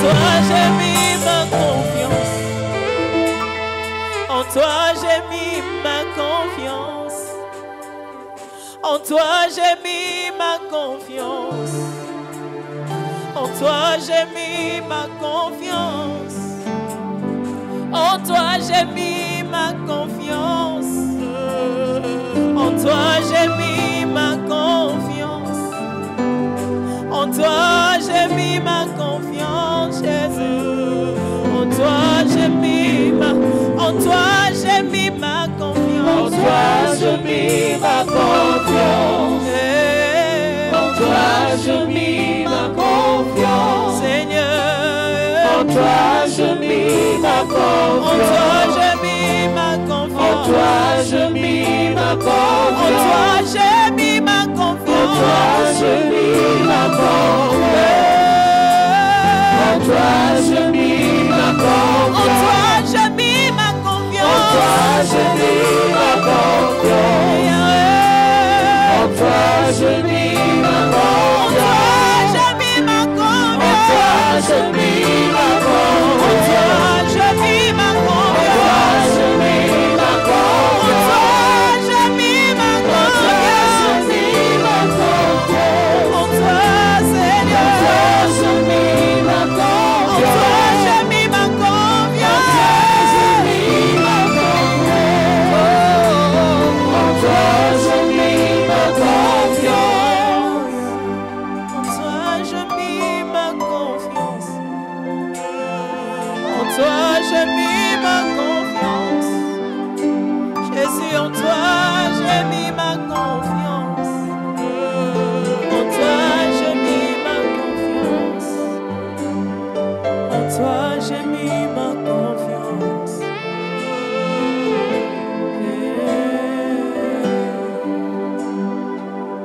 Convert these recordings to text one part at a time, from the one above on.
toi j'ai mis ma confiance. En toi j'ai mis ma confiance. En toi j'ai mis ma confiance. En toi j'ai mis ma confiance. En toi j'ai mis ma confiance. En toi j'ai mis ma confiance. En toi j'ai mis ma confiance, Jésus. En toi j'ai mis ma, en toi j'ai mis ma confiance. En toi j'ai mis ma confiance. En toi j'ai mis ma confiance. Seigneur. En toi j'ai mis ma confiance. En toi j'ai mis ma confiance. En toi j'ai mis ma confiance. En toi j'ai mis ma confiance. En toi j'ai mis ma confiance. En toi j'ai mis ma confiance. En toi j'ai mis ma confiance. En toi j'ai mis ma confiance. En toi j'ai mis ma confiance. En toi j'ai mis ma confiance. En toi j'ai mis ma confiance. En toi j'ai mis ma confiance. En toi j'ai mis ma En confiance. toi j'ai mis ma En toi confiance. j'ai mis ma confiance. En toi, Seigneur. En toi j'ai mis ma En toi confiance. j'ai mis ma confiance. J'ai mis ma confiance. En toi j'ai mis ma confiance. En toi j'ai mis ma confiance. En toi j'ai mis ma confiance. Jésus, en toi j'ai mis ma confiance. En toi j'ai mis ma confiance. En toi j'ai mis ma confiance.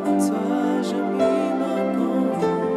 En toi j'ai mis ma confiance.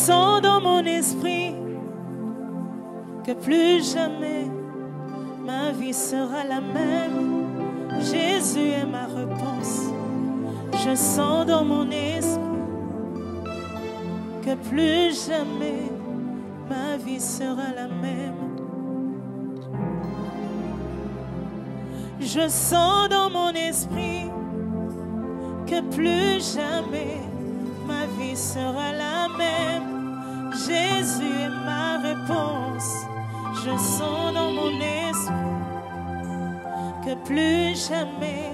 sens dans mon esprit que plus jamais ma vie sera la même. Jésus est ma réponse. Je sens dans mon esprit que plus jamais ma vie sera la même. Je sens dans mon esprit que plus jamais ma vie sera la même. Jésus est ma réponse. Je sens dans mon esprit que plus jamais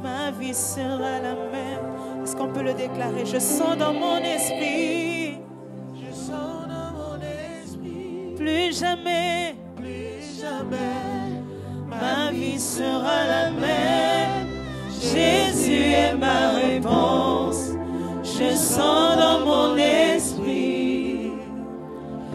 ma vie sera la même. Est-ce qu'on peut le déclarer? Je sens dans mon esprit. Je sens dans mon esprit. Plus jamais ma vie sera la même. Jésus est ma réponse. Je sens dans mon esprit.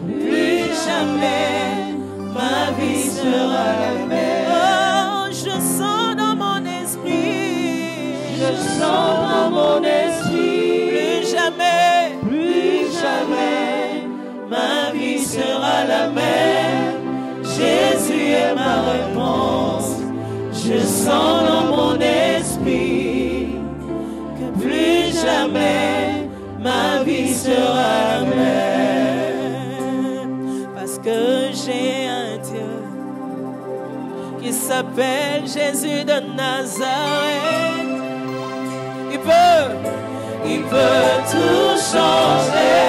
Plus jamais ma vie sera la même. Oh, je sens dans mon esprit. Je sens dans mon esprit. Plus jamais ma vie sera la même. Jésus est ma réponse. Je sens dans mon esprit que plus jamais ma vie sera la même. Parce que j'ai un Dieu qui s'appelle Jésus de Nazareth. Il peut tout changer.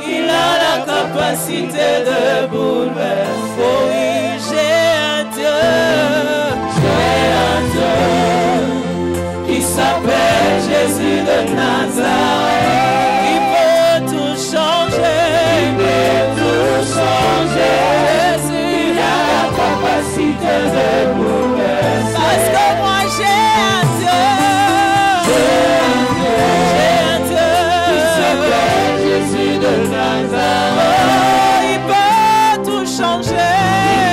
Il a la capacité de bouleverser. Oh oui, j'ai un Dieu qui s'appelle Jésus de Nazareth. Il peut tout changer. Il peut tout changer. Jésus, il a la capacité de bouleverser. Parce que moi j'ai un Dieu. J'ai un Dieu qui s'appelle Jésus de Nazareth. Oh, il peut tout changer.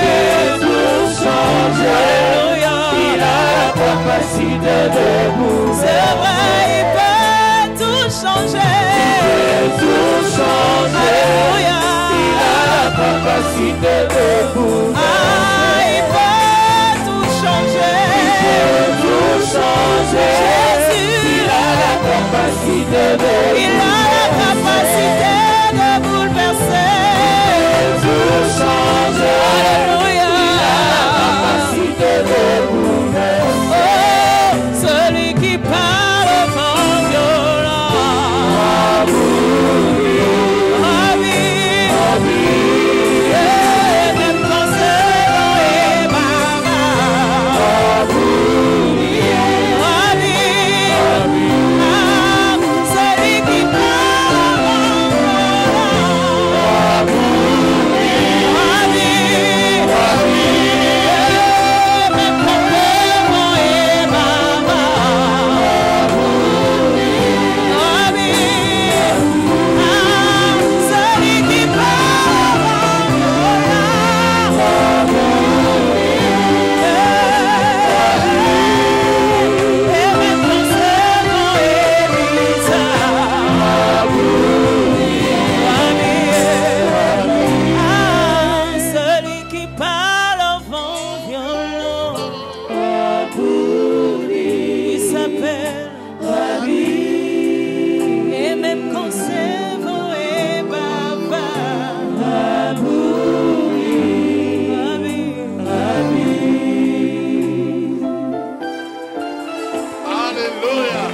Il peut tout changer. Alléluia. Il a la capacité de bouleverser. C'est vrai, il peut tout changer. Il peut tout changer. Alléluia. Il a la capacité de bouleverser. Ah, il peut tout changer. Il peut tout changer. Jésus, il a la capacité de bouleverser. Il a la capacité de bouleverser. Il peut tout changer. Alléluia. Il a la capacité de bouleverser. Oh, celui qui parle au vent violent. Même quand c'est long et bavard. Celui qui parle au vent même quand le vent est bavard. Celui qui parle et même quand ce vent est bizarre. Celui qui parle au vent violent, il s'appelle et même quand ce vent est bavard. Alléluia.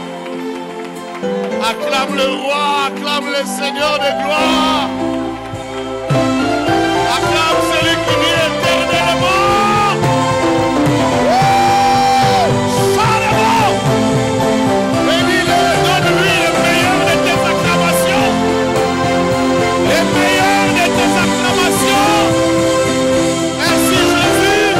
Acclame le roi, acclame le Seigneur de gloire. Acclame celui qui vit éternellement. Chante-le. Bénis-le, donne-lui le meilleur de tes acclamations. Le meilleur de tes acclamations. Merci Jésus.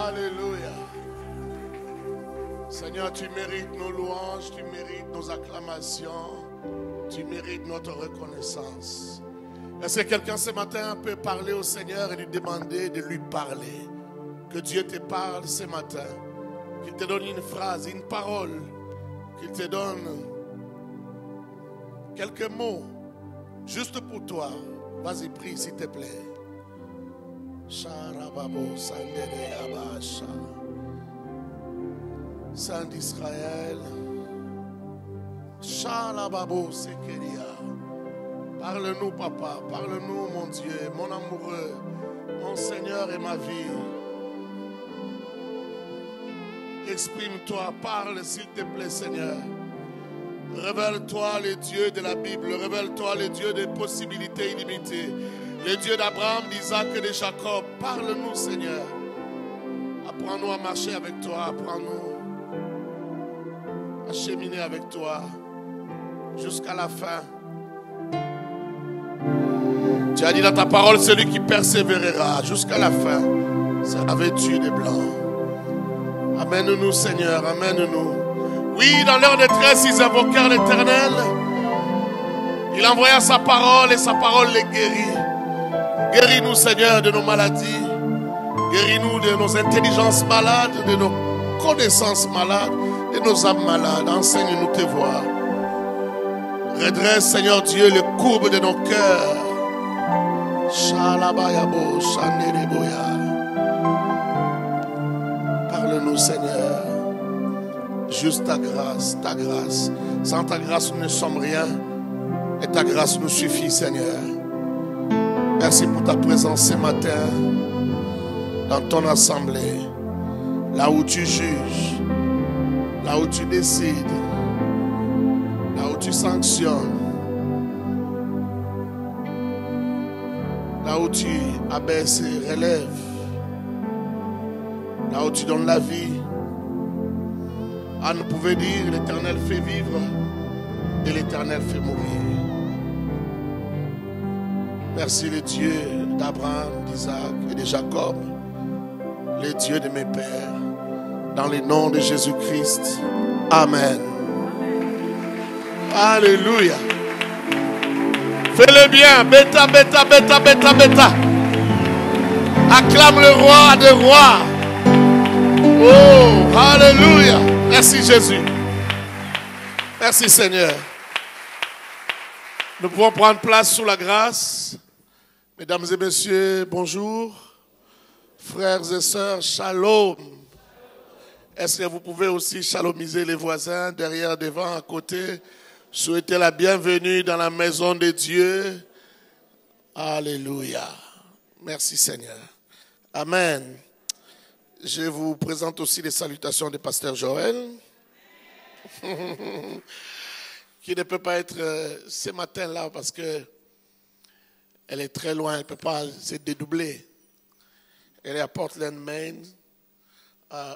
Alléluia. Seigneur, tu mérites nos louanges, tu mérites nos acclamations, tu mérites notre reconnaissance. Est-ce que quelqu'un ce matin peut parler au Seigneur et lui demander de lui parler? Que Dieu te parle ce matin. Qu'il te donne une phrase, une parole. Qu'il te donne quelques mots juste pour toi. Vas-y, prie s'il te plaît. Saint d'Israël. Parle-nous, papa. Parle-nous, mon Dieu, mon amoureux, mon Seigneur et ma vie. Exprime-toi, parle s'il te plaît, Seigneur. Révèle-toi le Dieu de la Bible. Révèle-toi le Dieu des possibilités illimitées. Le Dieu d'Abraham, d'Isaac et de Jacob. Parle-nous, Seigneur. Apprends-nous à marcher avec toi. Apprends-nous à cheminer avec toi jusqu'à la fin. Tu as dit dans ta parole, celui qui persévérera jusqu'à la fin sera vêtu de blanc. Amène-nous, Seigneur, amène-nous. Oui, dans leur détresse, ils invoquèrent l'Éternel. Il envoya sa parole et sa parole les guérit. Guéris-nous, Seigneur, de nos maladies. Guéris-nous de nos intelligences malades, de nos connaissances malades, de nos âmes malades. Enseigne-nous tes voies. Redresse, Seigneur Dieu, les courbes de nos cœurs. Parle-nous, Seigneur. Juste ta grâce, ta grâce. Sans ta grâce, nous ne sommes rien. Et ta grâce nous suffit, Seigneur. Merci pour ta présence ce matin dans ton assemblée. Là où tu juges, là où tu décides, là où tu sanctionnes, là où tu abaisses et relèves, là où tu donnes la vie. Anne pouvait dire, l'Éternel fait vivre et l'Éternel fait mourir. Merci le Dieu d'Abraham, d'Isaac et de Jacob, le Dieu de mes pères, dans le nom de Jésus-Christ. Amen. Alléluia. Fais-le bien. Bêta, bêta, bêta, bêta, bêta. Acclame le roi des rois. Oh, alléluia. Merci Jésus. Merci Seigneur. Nous pouvons prendre place sous la grâce. Mesdames et messieurs, bonjour. Frères et sœurs, shalom. Est-ce que vous pouvez aussi shalomiser les voisins, derrière, devant, à côté? Souhaitez la bienvenue dans la maison de Dieu. Alléluia. Merci Seigneur. Amen. Je vous présente aussi les salutations du pasteur Joël, qui ne peut pas être ce matin-là parce que elle est très loin, elle ne peut pas se dédoubler. Elle est à Portland, Maine,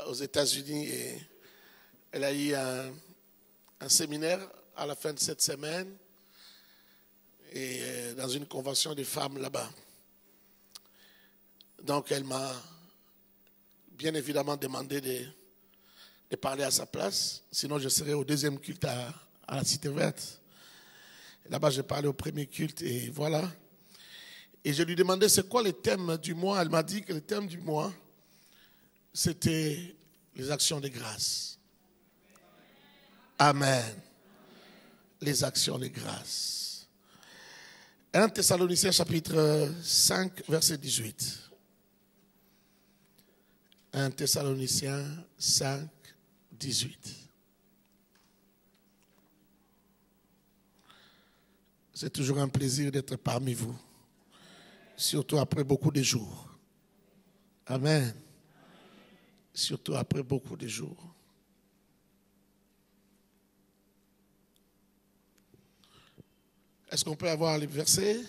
aux États-Unis, et elle a eu un séminaire à la fin de cette semaine et dans une convention des femmes là-bas. Donc elle m'a bien évidemment demandé de parler à sa place, sinon je serais au deuxième culte à la Cité Verte. Là-bas j'ai parlé au premier culte et voilà. Et je lui demandais c'est quoi le thème du mois. Elle m'a dit que le thème du mois c'était les actions de grâce. Amen. Les actions de grâce. 1 Thessaloniciens chapitre 5 verset 18. 1 Thessaloniciens 5, 18. C'est toujours un plaisir d'être parmi vous, surtout après beaucoup de jours. Amen. Surtout après beaucoup de jours. Est-ce qu'on peut avoir les versets?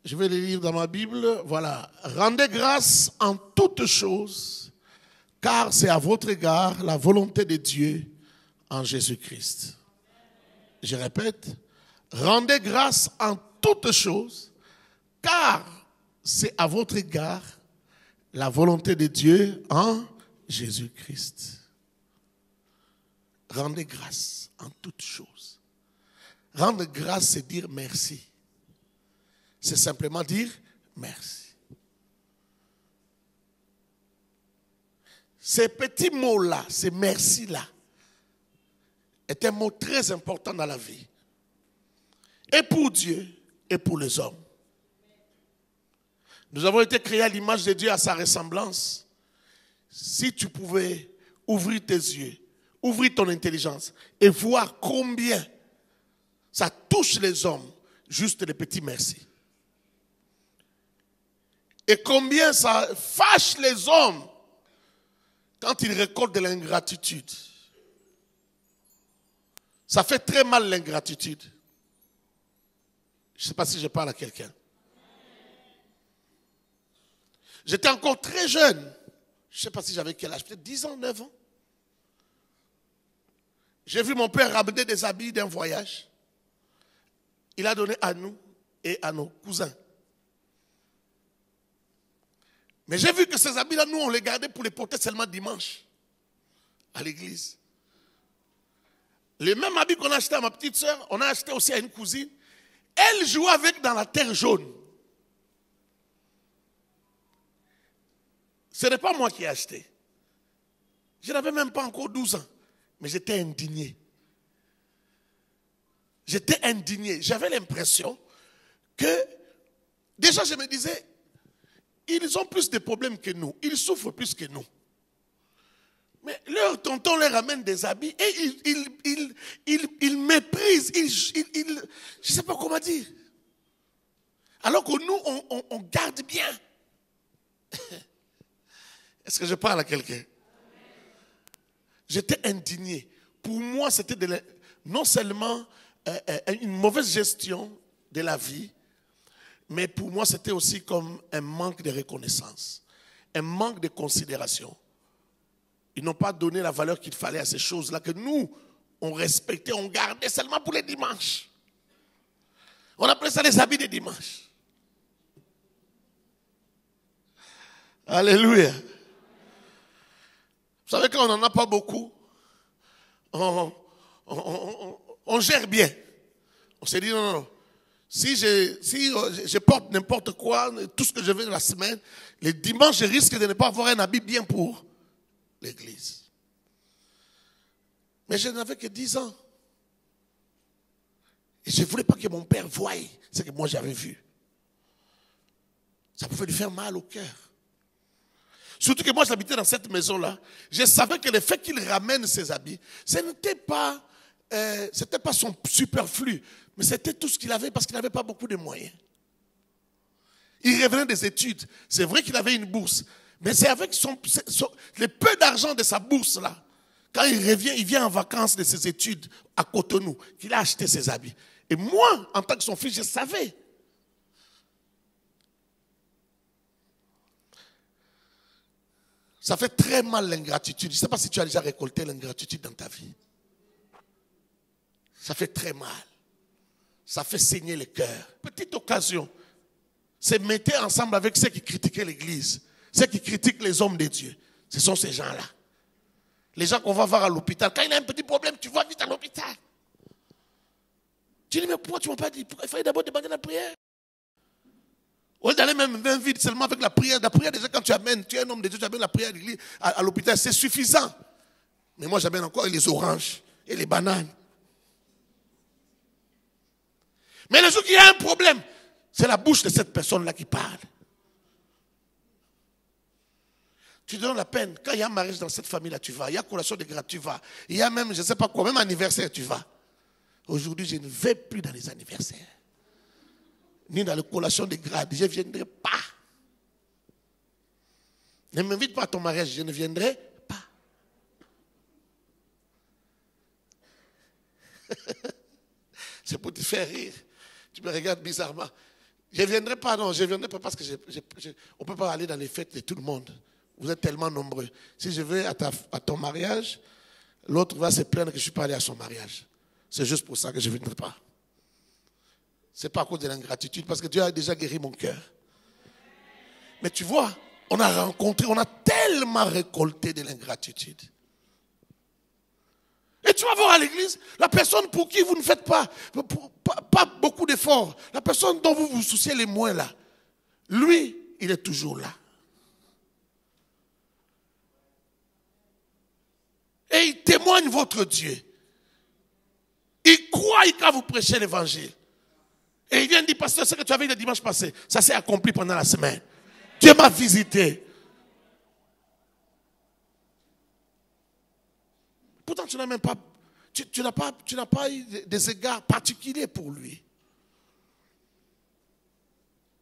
Je vais les lire dans ma Bible. Voilà. Rendez grâce en toutes choses, car c'est à votre égard la volonté de Dieu en Jésus-Christ. Je répète. Rendez grâce en toutes choses, car c'est à votre égard la volonté de Dieu en Jésus-Christ. Rendez grâce en toutes choses. Rendre grâce, c'est dire merci. C'est simplement dire merci. Ces petits mots-là, ces merci-là, est un mot très important dans la vie. Et pour Dieu, et pour les hommes. Nous avons été créés à l'image de Dieu, à sa ressemblance. Si tu pouvais ouvrir tes yeux, ouvrir ton intelligence et voir combien ça touche les hommes, juste les petits merci. Et combien ça fâche les hommes quand ils récoltent de l'ingratitude. Ça fait très mal l'ingratitude. Je ne sais pas si je parle à quelqu'un. J'étais encore très jeune. Je ne sais pas si j'avais quel âge, peut-être 10 ans, 9 ans. J'ai vu mon père ramener des habits d'un voyage. Il a donné à nous et à nos cousins. Mais j'ai vu que ces habits-là, nous, on les gardait pour les porter seulement dimanche à l'église. Les mêmes habits qu'on a achetés à ma petite soeur, on a acheté aussi à une cousine. Elle jouait avec dans la terre jaune. Ce n'est pas moi qui ai acheté. Je n'avais même pas encore 12 ans. Mais j'étais indigné. J'étais indigné. J'avais l'impression que, déjà je me disais, ils ont plus de problèmes que nous. Ils souffrent plus que nous. Mais leur tonton leur ramène des habits et ils méprisent. Je ne sais pas comment dire. Alors que nous, on garde bien. Est-ce que je parle à quelqu'un? J'étais indigné. Pour moi, c'était non seulement une mauvaise gestion de la vie, mais pour moi, c'était aussi comme un manque de reconnaissance, un manque de considération. Ils n'ont pas donné la valeur qu'il fallait à ces choses-là que nous, on respectait, on gardait seulement pour les dimanches. On appelait ça les habits des dimanches. Alléluia. Vous savez, quand on n'en a pas beaucoup, on gère bien. On s'est dit non. Si je porte n'importe quoi, tout ce que je veux la semaine, les dimanches, je risque de ne pas avoir un habit bien pour l'église. Mais je n'avais que 10 ans. Et je ne voulais pas que mon père voie ce que moi j'avais vu. Ça pouvait lui faire mal au cœur. Surtout que moi j'habitais dans cette maison-là. Je savais que le fait qu'il ramène ses habits, ce n'était pas son superflu, mais c'était tout ce qu'il avait parce qu'il n'avait pas beaucoup de moyens. Il revenait des études. C'est vrai qu'il avait une bourse, mais c'est avec le peu d'argent de sa bourse-là, quand il revient, il vient en vacances de ses études à Cotonou, qu'il a acheté ses habits. Et moi, en tant que son fils, je savais. Ça fait très mal l'ingratitude. Je ne sais pas si tu as déjà récolté l'ingratitude dans ta vie. Ça fait très mal. Ça fait saigner le cœur. Petite occasion. Se mettez ensemble avec ceux qui critiquaient l'église. Ceux qui critiquent les hommes de Dieu. Ce sont ces gens-là. Les gens qu'on va voir à l'hôpital. Quand il a un petit problème, tu vas vite à l'hôpital. Tu dis, mais pourquoi tu ne m'as pas dit? Il fallait d'abord demander la prière. Au lieu d'aller même vite seulement avec la prière. La prière, déjà, quand tu es un homme de Dieu, tu amènes la prière à l'hôpital, c'est suffisant. Mais moi, j'amène encore les oranges et les bananes. Mais le jour qu'il y a un problème, c'est la bouche de cette personne-là qui parle. Tu donnes la peine. Quand il y a un mariage dans cette famille-là, tu vas. Il y a collation de grâce, tu vas. Il y a même, je ne sais pas quoi, même anniversaire, tu vas. Aujourd'hui, je ne vais plus dans les anniversaires. Ni dans les collations de grade. Je ne viendrai pas. Ne m'invite pas à ton mariage, je ne viendrai pas. C'est pour te faire rire. Tu me regardes bizarrement. Je ne viendrai pas, non, je ne viendrai pas parce que on ne peut pas aller dans les fêtes de tout le monde. Vous êtes tellement nombreux. Si je vais à ton mariage, l'autre va se plaindre que je ne suis pas allé à son mariage. C'est juste pour ça que je ne viendrai pas. Ce n'est pas à cause de l'ingratitude, parce que Dieu a déjà guéri mon cœur. Mais tu vois, on a tellement récolté de l'ingratitude. Et tu vas voir à l'église, la personne pour qui vous ne faites pas beaucoup d'efforts, la personne dont vous vous souciez les moins là, lui, il est toujours là. Et il témoigne votre Dieu. Il croit quand vous prêchez l'évangile. Et il vient dire, pasteur, ce que tu avais le dimanche passé, ça s'est accompli pendant la semaine. Dieu m'a visité. Pourtant, tu n'as même pas, tu n'as pas eu des égards particuliers pour lui.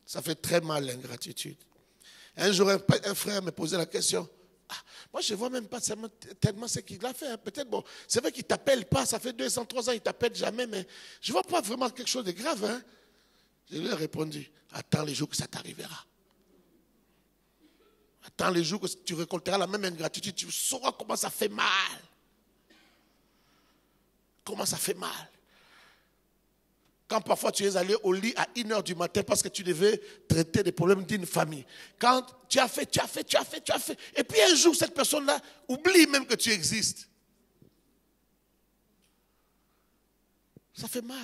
Ça fait très mal l'ingratitude. Un jour, un frère me posait la question. Ah, moi, je ne vois même pas tellement ce qu'il a fait. Hein. Peut-être, bon, c'est vrai qu'il ne t'appelle pas. Ça fait 2 ans, 3 ans, il ne t'appelle jamais. Mais je ne vois pas vraiment quelque chose de grave. Hein. Je lui ai répondu, attends les jours que ça t'arrivera. Attends les jours que tu récolteras la même ingratitude. Tu sauras comment ça fait mal. Comment ça fait mal. Quand parfois tu es allé au lit à 1h du matin parce que tu devais traiter des problèmes d'une famille. Quand tu as fait. Et puis un jour, cette personne-là oublie même que tu existes. Ça fait mal.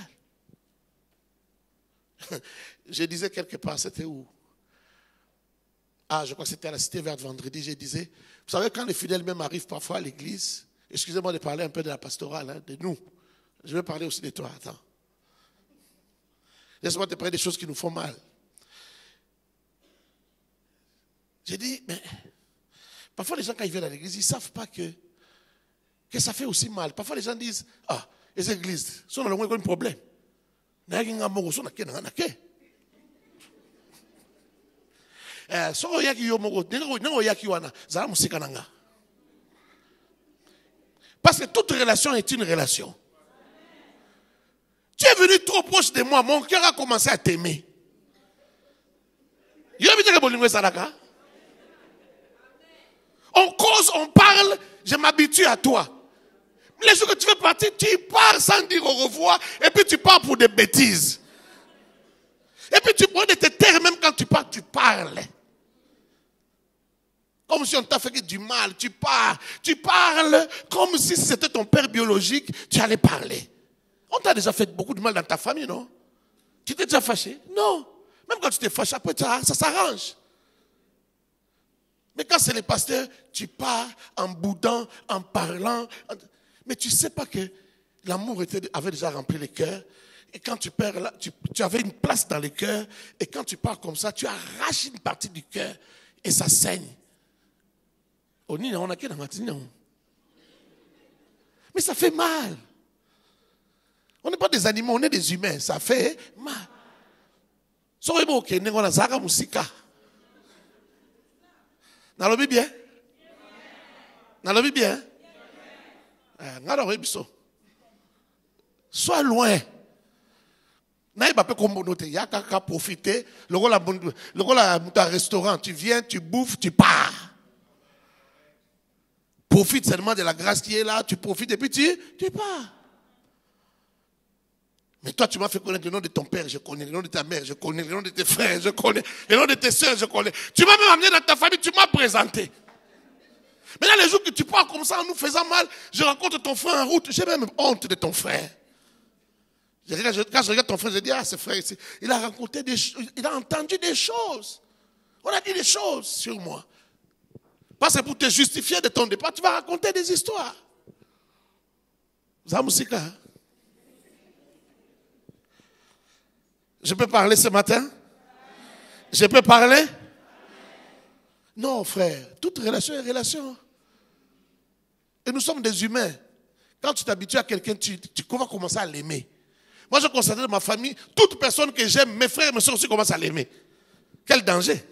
Je disais quelque part, c'était où? Ah, je crois que c'était à la Cité Verte vendredi. Je disais, vous savez, quand les fidèles même arrivent parfois à l'église, excusez-moi de parler un peu de la pastorale, hein, de nous. Je vais parler aussi de toi, attends. Laisse-moi te parler des choses qui nous font mal. J'ai dit, mais parfois les gens quand ils viennent à l'église, ils ne savent pas que ça fait aussi mal. Parfois les gens disent, ah, les églises, sont dans le moins un problème. Parce que toute relation est une relation. Tu es venu trop proche de moi, mon cœur a commencé à t'aimer. On cause, on parle, je m'habitue à toi. Les jours que tu veux partir, tu pars sans dire au revoir, et puis tu pars pour des bêtises. Et puis tu prends de te taire, même quand tu pars, tu parles. Comme si on t'a fait du mal, tu parles comme si c'était ton père biologique, tu allais parler. On t'a déjà fait beaucoup de mal dans ta famille, non? Tu t'es déjà fâché? Non. Même quand tu t'es fâché, après ça s'arrange. Mais quand c'est les pasteurs, tu pars en boudant, en parlant. Mais tu ne sais pas que l'amour avait déjà rempli les cœurs. Et quand tu perds là, tu avais une place dans les cœurs. Et quand tu pars comme ça, tu arraches une partie du cœur et ça saigne. Mais ça fait mal. On n'est pas des animaux, on est des humains. Ça fait mal. Nalobi bien? Nalobi bien? Sois loin. Naïba peut combonoter. Yaka profiter. Le restaurant, tu viens, tu bouffes, tu pars. Profite seulement de la grâce qui est là, tu profites et puis tu pars. Mais toi, tu m'as fait connaître le nom de ton père, je connais le nom de ta mère, je connais le nom de tes frères, je connais le nom de tes soeurs, je connais. Tu m'as même amené dans ta famille, tu m'as présenté. Mais là, les jours que tu pars comme ça en nous faisant mal, je rencontre ton frère en route, j'ai même honte de ton frère. Quand je regarde ton frère, je dis, ah, ce frère ici, il a rencontré il a entendu des choses. On a dit des choses sur moi. Parce que pour te justifier de ton départ, tu vas raconter des histoires. Zamusika. Je peux parler ce matin? Je peux parler? Non, frère. Toute relation est relation. Et nous sommes des humains. Quand tu t'habitues à quelqu'un, tu vas commencer à l'aimer. Moi, je constate dans ma famille, toute personne que j'aime, mes frères et mes soeurs aussi commencent à l'aimer. Quel danger!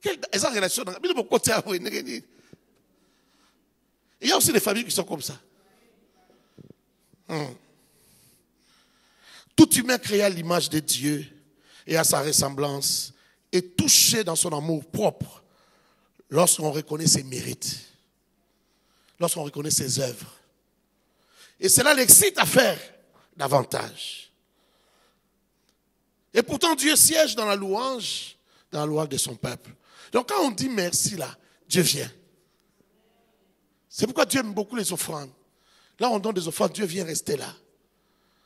Quelle relation? Il y a aussi des familles qui sont comme ça. Tout humain créé à l'image de Dieu et à sa ressemblance est touché dans son amour propre lorsqu'on reconnaît ses mérites, lorsqu'on reconnaît ses œuvres. Et cela l'excite à faire davantage. Et pourtant, Dieu siège dans la louange de son peuple. Donc quand on dit merci là, Dieu vient. C'est pourquoi Dieu aime beaucoup les offrandes. Là, on donne des offrandes, Dieu vient rester là.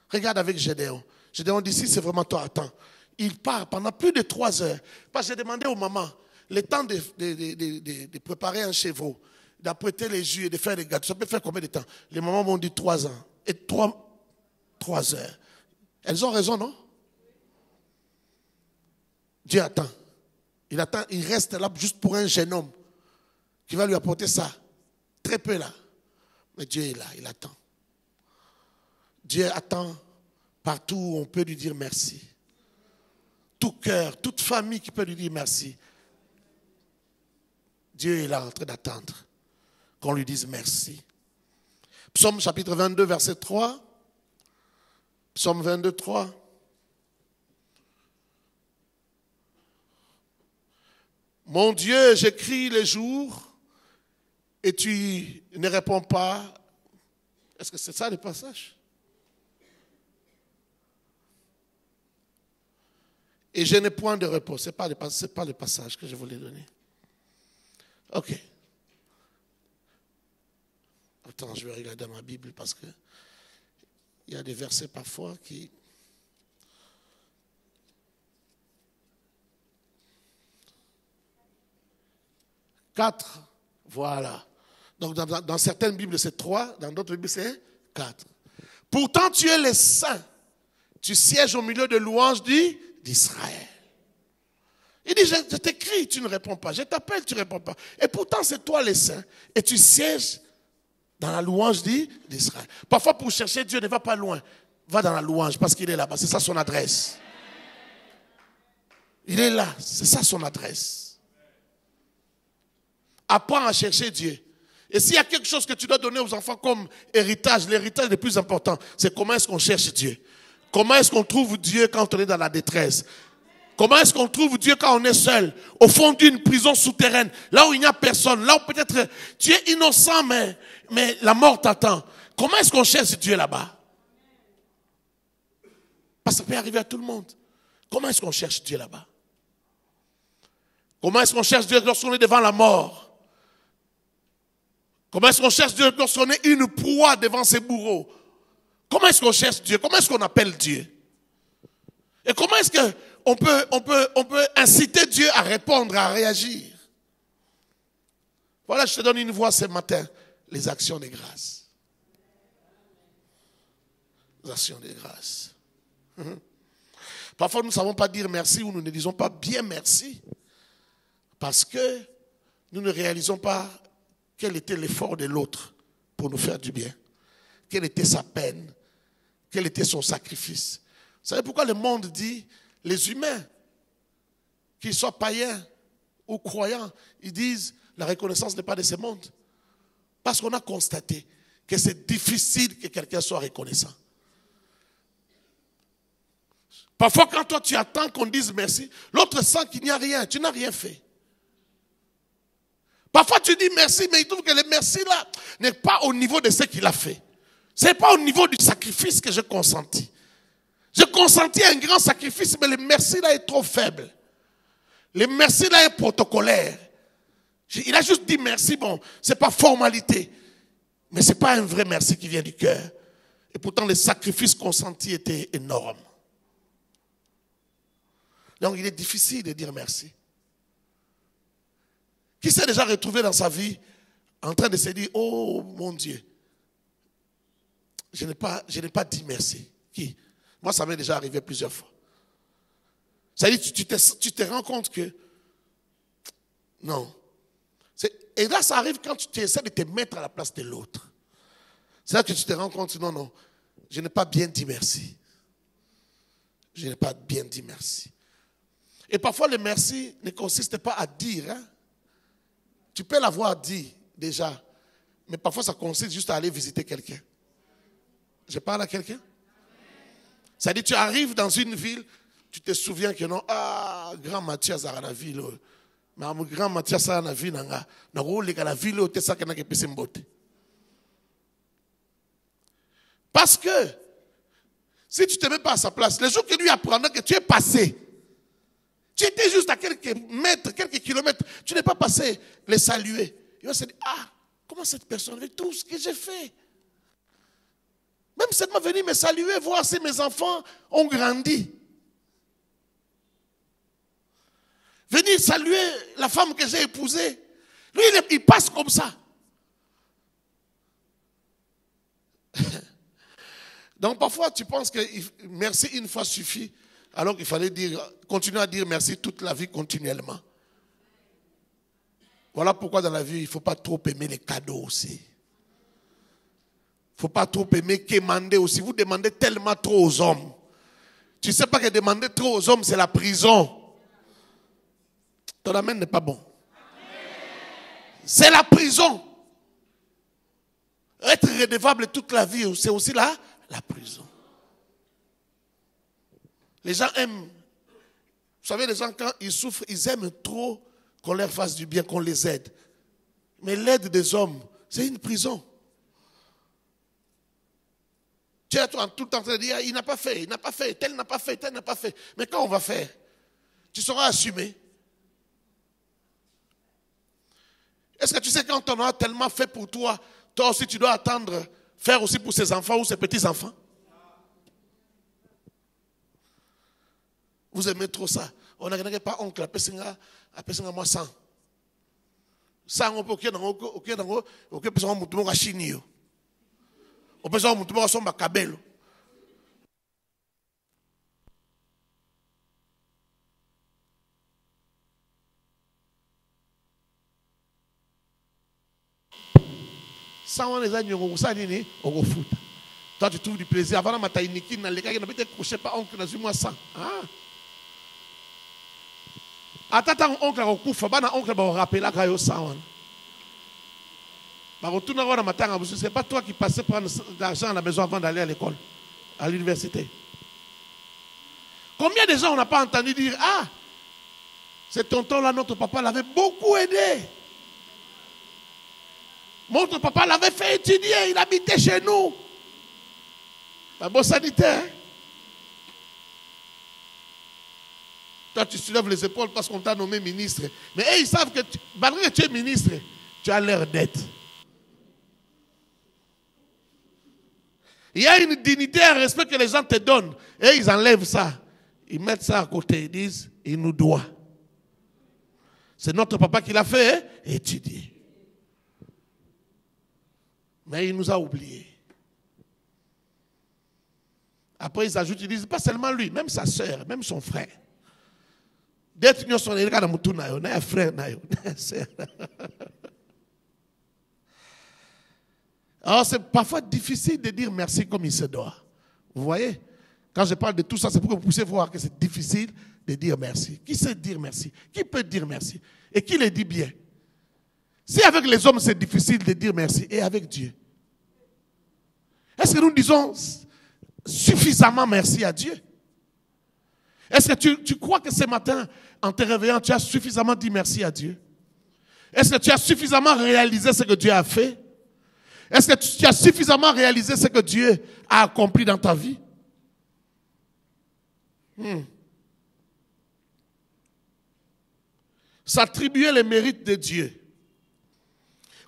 Regarde avec Gédéon. Gédéon dit, si c'est vraiment toi, attends. Il part pendant plus de 3 heures. Parce que j'ai demandé aux mamans, le temps de préparer un chevreau, d'apprêter les jus et de faire les gâteaux, ça peut faire combien de temps? Les mamans m'ont dit 3 ans. Et 3 heures. Elles ont raison, non? Dieu attend. Il attend, il reste là juste pour un jeune homme qui va lui apporter ça. Très peu là. Mais Dieu est là, il attend. Dieu attend partout où on peut lui dire merci. Tout cœur, toute famille qui peut lui dire merci. Dieu est là en train d'attendre qu'on lui dise merci. Psaume chapitre 22, verset 3. Psaume 22, 3. Mon Dieu, j'écris les jours et tu ne réponds pas. Est-ce que c'est ça le passage? Et je n'ai point de repos. Ce n'est pas le passage que je voulais donner. Ok. Attends, je vais regarder ma Bible parce que il y a des versets parfois qui... « 4, voilà. Donc dans certaines Bibles c'est 3, dans d'autres Bibles c'est 4. Pourtant tu es le saint, tu sièges au milieu de louanges d'Israël. Il dit, je t'écris, tu ne réponds pas. Je t'appelle, tu ne réponds pas. Et pourtant, c'est toi le saint. Et tu sièges dans la louange d'Israël. Parfois, pour chercher Dieu, ne va pas loin. Va dans la louange parce qu'il est là-bas. C'est ça son adresse. Il est là. C'est ça son adresse. Apprends à chercher Dieu. Et s'il y a quelque chose que tu dois donner aux enfants comme héritage, l'héritage le plus important, c'est comment est-ce qu'on cherche Dieu. Comment est-ce qu'on trouve Dieu quand on est dans la détresse? Comment est-ce qu'on trouve Dieu quand on est seul, au fond d'une prison souterraine, là où il n'y a personne, là où peut-être tu es innocent, mais la mort t'attend. Comment est-ce qu'on cherche Dieu là-bas? Parce que ça peut arriver à tout le monde. Comment est-ce qu'on cherche Dieu là-bas? Comment est-ce qu'on cherche Dieu lorsqu'on est devant la mort? Comment est-ce qu'on cherche Dieu lorsqu'on est une proie devant ses bourreaux? Comment est-ce qu'on cherche Dieu? Comment est-ce qu'on appelle Dieu? Et comment est-ce qu'on peut inciter Dieu à répondre, à réagir? Voilà, je te donne une voix ce matin. Les actions de grâce. Les actions de grâce. Parfois, nous ne savons pas dire merci ou nous ne disons pas bien merci. Parce que nous ne réalisons pas quel était l'effort de l'autre pour nous faire du bien. Quelle était sa peine. Quel était son sacrifice. Vous savez pourquoi le monde dit, les humains, qu'ils soient païens ou croyants, ils disent, la reconnaissance n'est pas de ce monde. Parce qu'on a constaté que c'est difficile que quelqu'un soit reconnaissant. Parfois, quand toi tu attends qu'on dise merci, l'autre sent qu'il n'y a rien, tu n'as rien fait. Parfois tu dis merci, mais il trouve que le merci là n'est pas au niveau de ce qu'il a fait. Ce n'est pas au niveau du sacrifice que j'ai consenti. J'ai consenti un grand sacrifice, mais le merci là est trop faible. Le merci là est protocolaire. Il a juste dit merci, bon, c'est pas formalité. Mais c'est pas un vrai merci qui vient du cœur. Et pourtant, le sacrifice consenti était énorme. Donc, il est difficile de dire merci. Qui s'est déjà retrouvé dans sa vie en train de se dire, oh mon Dieu, je n'ai pas dit merci. Qui? Moi, ça m'est déjà arrivé plusieurs fois. C'est-à-dire, tu te rends compte que, non. Et là, ça arrive quand tu essaies de te mettre à la place de l'autre. C'est là que tu te rends compte, non, je n'ai pas bien dit merci. Je n'ai pas bien dit merci. Et parfois, le merci ne consiste pas à dire. Hein. Tu peux l'avoir dit déjà, mais parfois, ça consiste juste à aller visiter quelqu'un. Je parle à quelqu'un? C'est-à-dire, tu arrives dans une ville, tu te souviens que non, grand Mathias a la ville. Mais grand Mathias a la ville, la ville où tu sais qu'il y a des personnes. Parce que, si tu ne te mets pas à sa place, les jours que lui apprendra que tu es passé, tu étais juste à quelques mètres, quelques kilomètres, tu n'es pas passé les saluer. Il va se dire, comment cette personne, avec tout ce que j'ai fait, même seulement venir me saluer, voir si mes enfants ont grandi. venir saluer la femme que j'ai épousée. Lui, il passe comme ça. Donc parfois tu penses que merci une fois suffit, alors qu'il fallait continuer à dire merci toute la vie continuellement. Voilà pourquoi dans la vie, il ne faut pas trop aimer les cadeaux aussi. Il ne faut pas trop aimer quémander aussi. Vous demandez tellement trop aux hommes. Tu ne sais pas que demander trop aux hommes, c'est la prison. Ton amen n'est pas bon. C'est la prison. Être redevable toute la vie, c'est aussi la prison. Les gens aiment. Vous savez, les gens, quand ils souffrent, ils aiment trop qu'on leur fasse du bien, qu'on les aide. Mais l'aide des hommes, c'est une prison. Tu es tout le temps en train de dire, il n'a pas fait, tel n'a pas fait, tel n'a pas fait. Mais quand on va faire, tu seras assumé. Est-ce que tu sais quand on a tellement fait pour toi, toi aussi tu dois attendre, faire aussi pour ses enfants ou ses petits-enfants? Vous aimez trop ça. On n'a pas oncle, appelle moi 100. 100, on peut qu'il y ait dans le Chini. On peut dire que son Macabelo. Sans les agneaux, on va foot. Toi, tu trouves du plaisir. Avant la mataïniki, dans les cas, il n'a pas couché pas oncle dans une mois 100. Attends, oncle a recouvert, pas oncle va rappeler la caillou 100. Ce n'est pas toi qui passais prendre l'argent à la maison avant d'aller à l'école, à l'université. Combien de gens on n'a pas entendu dire, ah, ce tonton-là, notre papa l'avait beaucoup aidé. Notre papa l'avait fait étudier, il habitait chez nous. Un bon sanitaire. Toi, tu soulèves les épaules parce qu'on t'a nommé ministre. Mais ils savent que, malgré que tu es ministre, tu as l'air d'être. Il y a une dignité, un respect que les gens te donnent. Et ils enlèvent ça. Ils mettent ça à côté. Ils disent, il nous doit. C'est notre papa qui l'a fait étudier. Mais il nous a oubliés. Après, ils ajoutent, ils disent, pas seulement lui, même sa soeur, même son frère. D'être nous son élève dans Moutouna, on a un frère, on a une soeur. Alors, c'est parfois difficile de dire merci comme il se doit. Vous voyez? Quand je parle de tout ça, c'est pour que vous puissiez voir que c'est difficile de dire merci. Qui sait dire merci? Qui peut dire merci? Et qui le dit bien? Si avec les hommes, c'est difficile de dire merci, et avec Dieu? Est-ce que nous disons suffisamment merci à Dieu? Est-ce que tu crois que ce matin, en te réveillant, tu as suffisamment dit merci à Dieu? Est-ce que tu as suffisamment réalisé ce que Dieu a fait? Est-ce que tu as suffisamment réalisé ce que Dieu a accompli dans ta vie? S'attribuer les mérites de Dieu,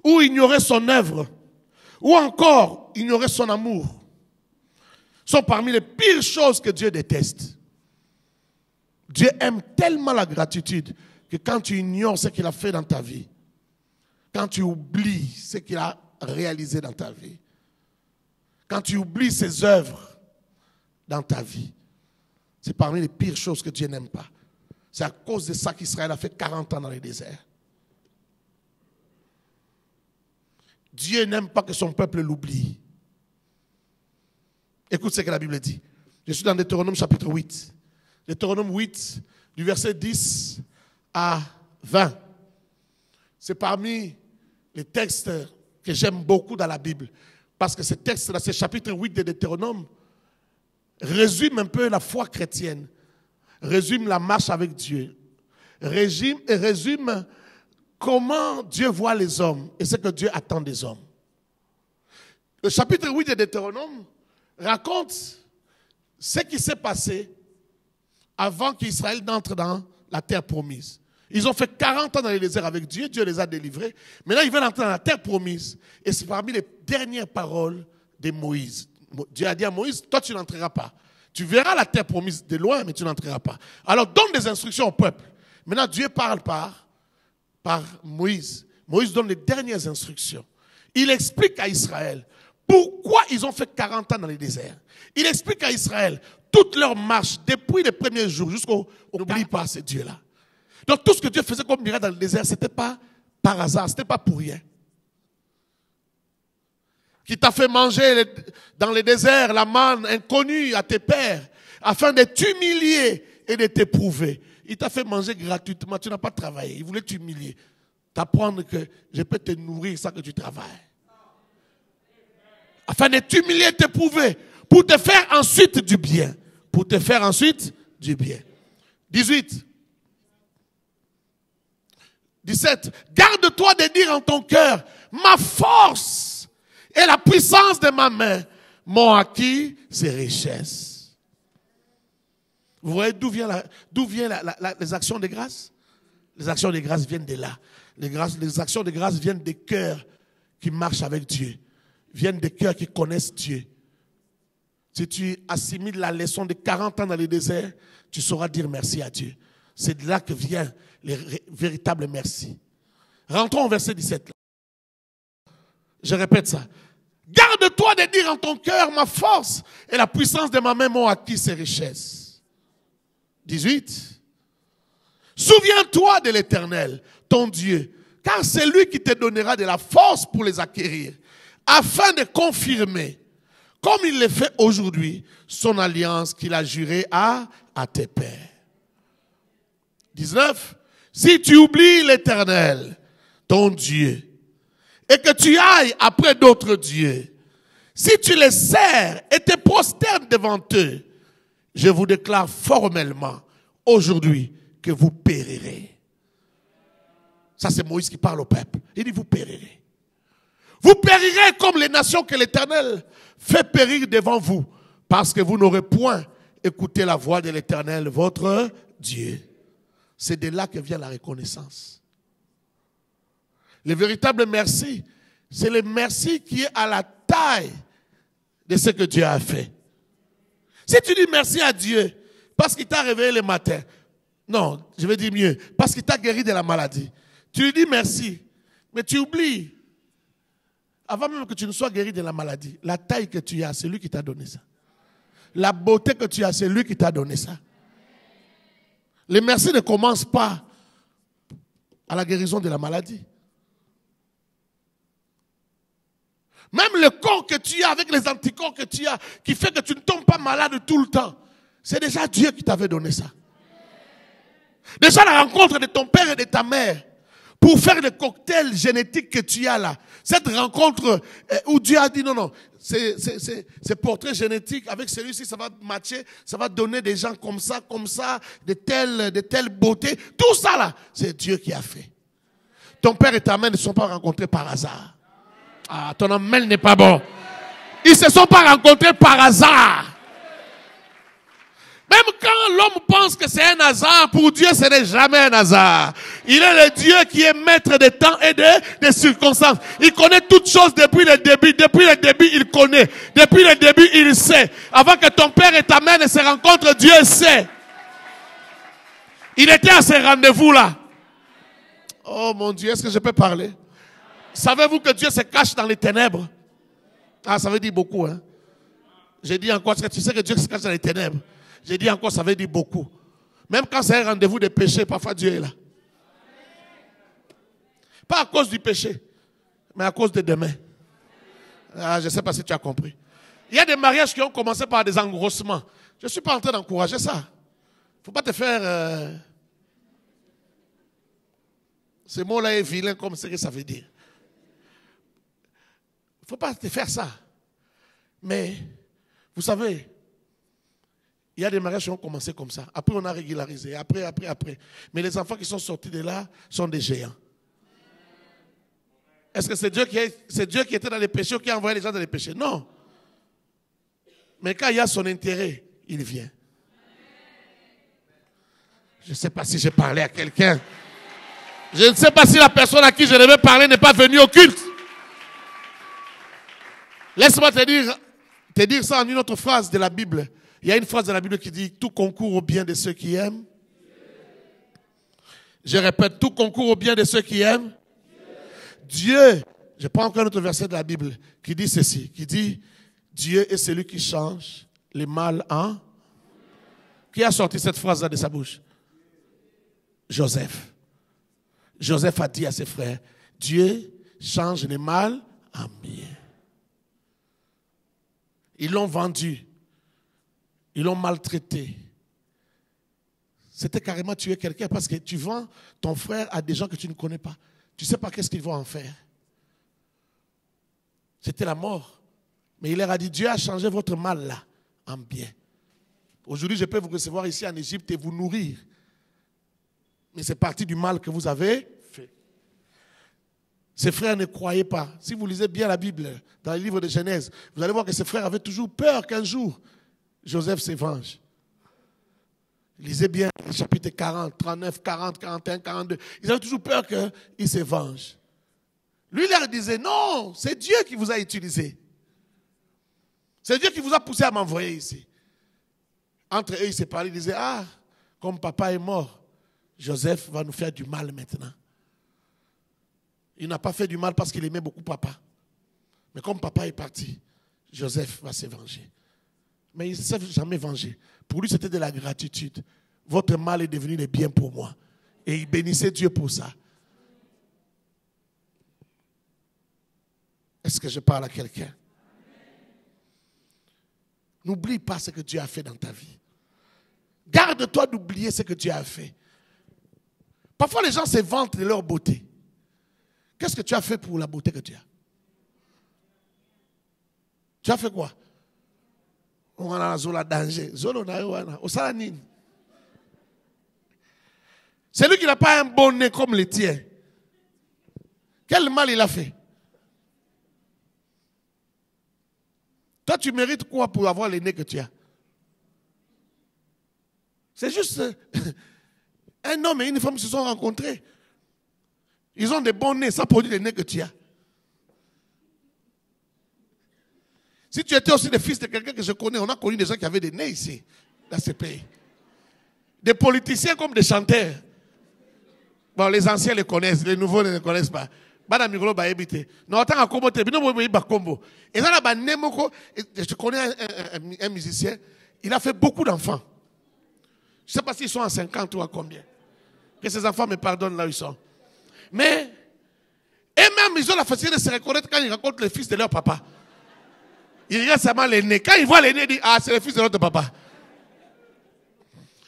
ou ignorer son œuvre, ou encore ignorer son amour, sont parmi les pires choses que Dieu déteste. Dieu aime tellement la gratitude que quand tu ignores ce qu'il a fait dans ta vie, quand tu oublies ce qu'il a réalisé dans ta vie, quand tu oublies ses œuvres dans ta vie, c'est parmi les pires choses que Dieu n'aime pas. C'est à cause de ça qu'Israël a fait 40 ans dans le désert. Dieu n'aime pas que son peuple l'oublie. Écoute ce que la Bible dit. Je suis dans Deutéronome chapitre 8. Deutéronome 8, du verset 10 à 20. C'est parmi les textes que j'aime beaucoup dans la Bible. Parce que ce texte-là, ce chapitre 8 de Deutéronome, résume un peu la foi chrétienne, résume la marche avec Dieu, résume comment Dieu voit les hommes et ce que Dieu attend des hommes. Le chapitre 8 de Deutéronome raconte ce qui s'est passé avant qu'Israël n'entre dans la terre promise. Ils ont fait 40 ans dans le désert avec Dieu, Dieu les a délivrés. Maintenant, ils veulent entrer dans la terre promise. Et c'est parmi les dernières paroles de Moïse. Dieu a dit à Moïse, toi tu n'entreras pas. Tu verras la terre promise de loin, mais tu n'entreras pas. Alors donne des instructions au peuple. Maintenant, Dieu parle par Moïse. Moïse donne les dernières instructions. Il explique à Israël pourquoi ils ont fait 40 ans dans le désert. Il explique à Israël toute leur marche depuis les premiers jours jusqu'au... N'oublie pas ce Dieu-là. Donc tout ce que Dieu faisait comme miracle dans le désert, ce n'était pas par hasard, ce n'était pas pour rien. Qui t'a fait manger dans le désert la manne inconnue à tes pères, afin de t'humilier et de t'éprouver. Il t'a fait manger gratuitement, tu n'as pas travaillé, il voulait t'humilier. T'apprendre que je peux te nourrir sans que tu travailles. Afin de t'humilier et t'éprouver, pour te faire ensuite du bien. Pour te faire ensuite du bien. 18. 17. Garde-toi de dire en ton cœur, ma force et la puissance de ma main m'ont acquis ces richesses. Vous voyez d'où viennent les actions de grâce? Les actions de grâce viennent de là. Les actions de grâce viennent des cœurs qui marchent avec Dieu. Viennent des cœurs qui connaissent Dieu. Si tu assimiles la leçon de 40 ans dans le désert, tu sauras dire merci à Dieu. C'est de là que vient les véritables merci. Rentrons au verset 17. Je répète ça. Garde-toi de dire en ton cœur, ma force et la puissance de ma main m'ont acquis ces richesses. 18. Souviens-toi de l'Éternel, ton Dieu, car c'est lui qui te donnera de la force pour les acquérir, afin de confirmer, comme il le fait aujourd'hui, son alliance qu'il a jurée à tes pères. 19. Si tu oublies l'Éternel, ton Dieu, et que tu ailles après d'autres dieux, si tu les sers et te prosternes devant eux, je vous déclare formellement aujourd'hui que vous périrez. Ça, c'est Moïse qui parle au peuple. Il dit, vous périrez. Vous périrez comme les nations que l'Éternel fait périr devant vous, parce que vous n'aurez point écouté la voix de l'Éternel, votre Dieu. C'est de là que vient la reconnaissance. Le véritable merci, c'est le merci qui est à la taille de ce que Dieu a fait. Si tu dis merci à Dieu parce qu'il t'a réveillé le matin, non, je vais dire mieux, parce qu'il t'a guéri de la maladie, tu lui dis merci, mais tu oublies, avant même que tu ne sois guéri de la maladie, la taille que tu as, c'est lui qui t'a donné ça. La beauté que tu as, c'est lui qui t'a donné ça. Les merci ne commencent pas à la guérison de la maladie. Même le corps que tu as, avec les anticorps que tu as, qui fait que tu ne tombes pas malade tout le temps, c'est déjà Dieu qui t'avait donné ça. Déjà la rencontre de ton père et de ta mère, pour faire le cocktail génétique que tu as là, cette rencontre où Dieu a dit non, c'est portrait génétique, avec celui-ci ça va matcher, ça va donner des gens comme ça, de telle beauté, tout ça là, c'est Dieu qui a fait. Ton père et ta mère ne se sont pas rencontrés par hasard. Ah, ton amen n'est pas bon. Ils ne se sont pas rencontrés par hasard. Même quand l'homme pense que c'est un hasard, pour Dieu ce n'est jamais un hasard. Il est le Dieu qui est maître des temps et des circonstances. Il connaît toutes choses depuis le début. Depuis le début, il connaît. Depuis le début, il sait. Avant que ton père et ta mère ne se rencontrent, Dieu sait. Il était à ces rendez-vous-là. Oh mon Dieu, est-ce que je peux parler? Savez-vous que Dieu se cache dans les ténèbres? Ah, ça veut dire beaucoup, hein. J'ai dit encore, tu sais que Dieu se cache dans les ténèbres. J'ai dit encore, ça veut dire beaucoup. Même quand c'est un rendez-vous de péché, parfois Dieu est là. Pas à cause du péché, mais à cause de demain. Ah, je ne sais pas si tu as compris. Il y a des mariages qui ont commencé par des engrossements. Je ne suis pas en train d'encourager ça. Il ne faut pas te faire... Ce mot-là est vilain comme ce que ça veut dire. Il ne faut pas te faire ça. Mais, vous savez, il y a des mariages qui ont commencé comme ça. Après, on a régularisé. Après. Mais les enfants qui sont sortis de là sont des géants. Est-ce que c'est Dieu qui était dans les péchés ou qui a envoyé les gens dans les péchés? Non. Mais quand il y a son intérêt, il vient. Je ne sais pas si j'ai parlé à quelqu'un. Je ne sais pas si la personne à qui je devais parler n'est pas venue au culte. Laisse-moi te dire ça en une autre phrase de la Bible. Il y a une phrase de la Bible qui dit « Tout concourt au bien de ceux qui aiment ». Je répète, tout concourt au bien de ceux qui aiment. Dieu, je prends encore un autre verset de la Bible qui dit ceci, qui dit, Dieu est celui qui change les mal en... Qui a sorti cette phrase-là de sa bouche? Joseph. Joseph a dit à ses frères, Dieu change les mal en bien. Ils l'ont vendu. Ils l'ont maltraité. C'était carrément tuer quelqu'un parce que tu vends ton frère à des gens que tu ne connais pas. Tu ne sais pas qu'est-ce qu'ils vont en faire. C'était la mort. Mais il leur a dit, Dieu a changé votre mal là en bien. Aujourd'hui, je peux vous recevoir ici en Égypte et vous nourrir. Mais c'est parti du mal que vous avez fait. Ses frères ne croyaient pas. Si vous lisez bien la Bible, dans le livre de Genèse, vous allez voir que ses frères avaient toujours peur qu'un jour, Joseph se venge. Lisez bien le chapitre 40, 39, 40, 41, 42. Ils avaient toujours peur qu'il se venge. Lui, il leur disait, non, c'est Dieu qui vous a utilisé. C'est Dieu qui vous a poussé à m'envoyer ici. Entre eux, ils se parlaient, ils disaient, ah, comme papa est mort, Joseph va nous faire du mal maintenant. Il n'a pas fait du mal parce qu'il aimait beaucoup papa. Mais comme papa est parti, Joseph va se venger. Mais il ne s'est jamais vengé. Pour lui, c'était de la gratitude. Votre mal est devenu le bien pour moi. Et il bénissait Dieu pour ça. Est-ce que je parle à quelqu'un? N'oublie pas ce que Dieu a fait dans ta vie. Garde-toi d'oublier ce que Dieu a fait. Parfois, les gens se vantent de leur beauté. Qu'est-ce que tu as fait pour la beauté que tu as? Tu as fait quoi? On a un danger. Celui qui n'a pas un bon nez comme le tien, quel mal il a fait? Toi, tu mérites quoi pour avoir le nez que tu as? C'est juste un homme et une femme se sont rencontrés. Ils ont des bons nez, ça produit le nez que tu as. Si tu étais aussi le fils de quelqu'un que je connais, on a connu des gens qui avaient des nez ici, dans ce pays. Des politiciens comme des chanteurs. Bon, les anciens les connaissent, les nouveaux ne les connaissent pas. Je connais un musicien, il a fait beaucoup d'enfants. Je ne sais pas s'ils sont à 50 ou à combien. Que ces enfants me pardonnent là où ils sont. Mais, et même ils ont la facilité de se reconnaître quand ils rencontrent les fils de leur papa. Ils regardent seulement les nez. Quand ils voient les nez, ils disent, ah, c'est le fils de notre papa.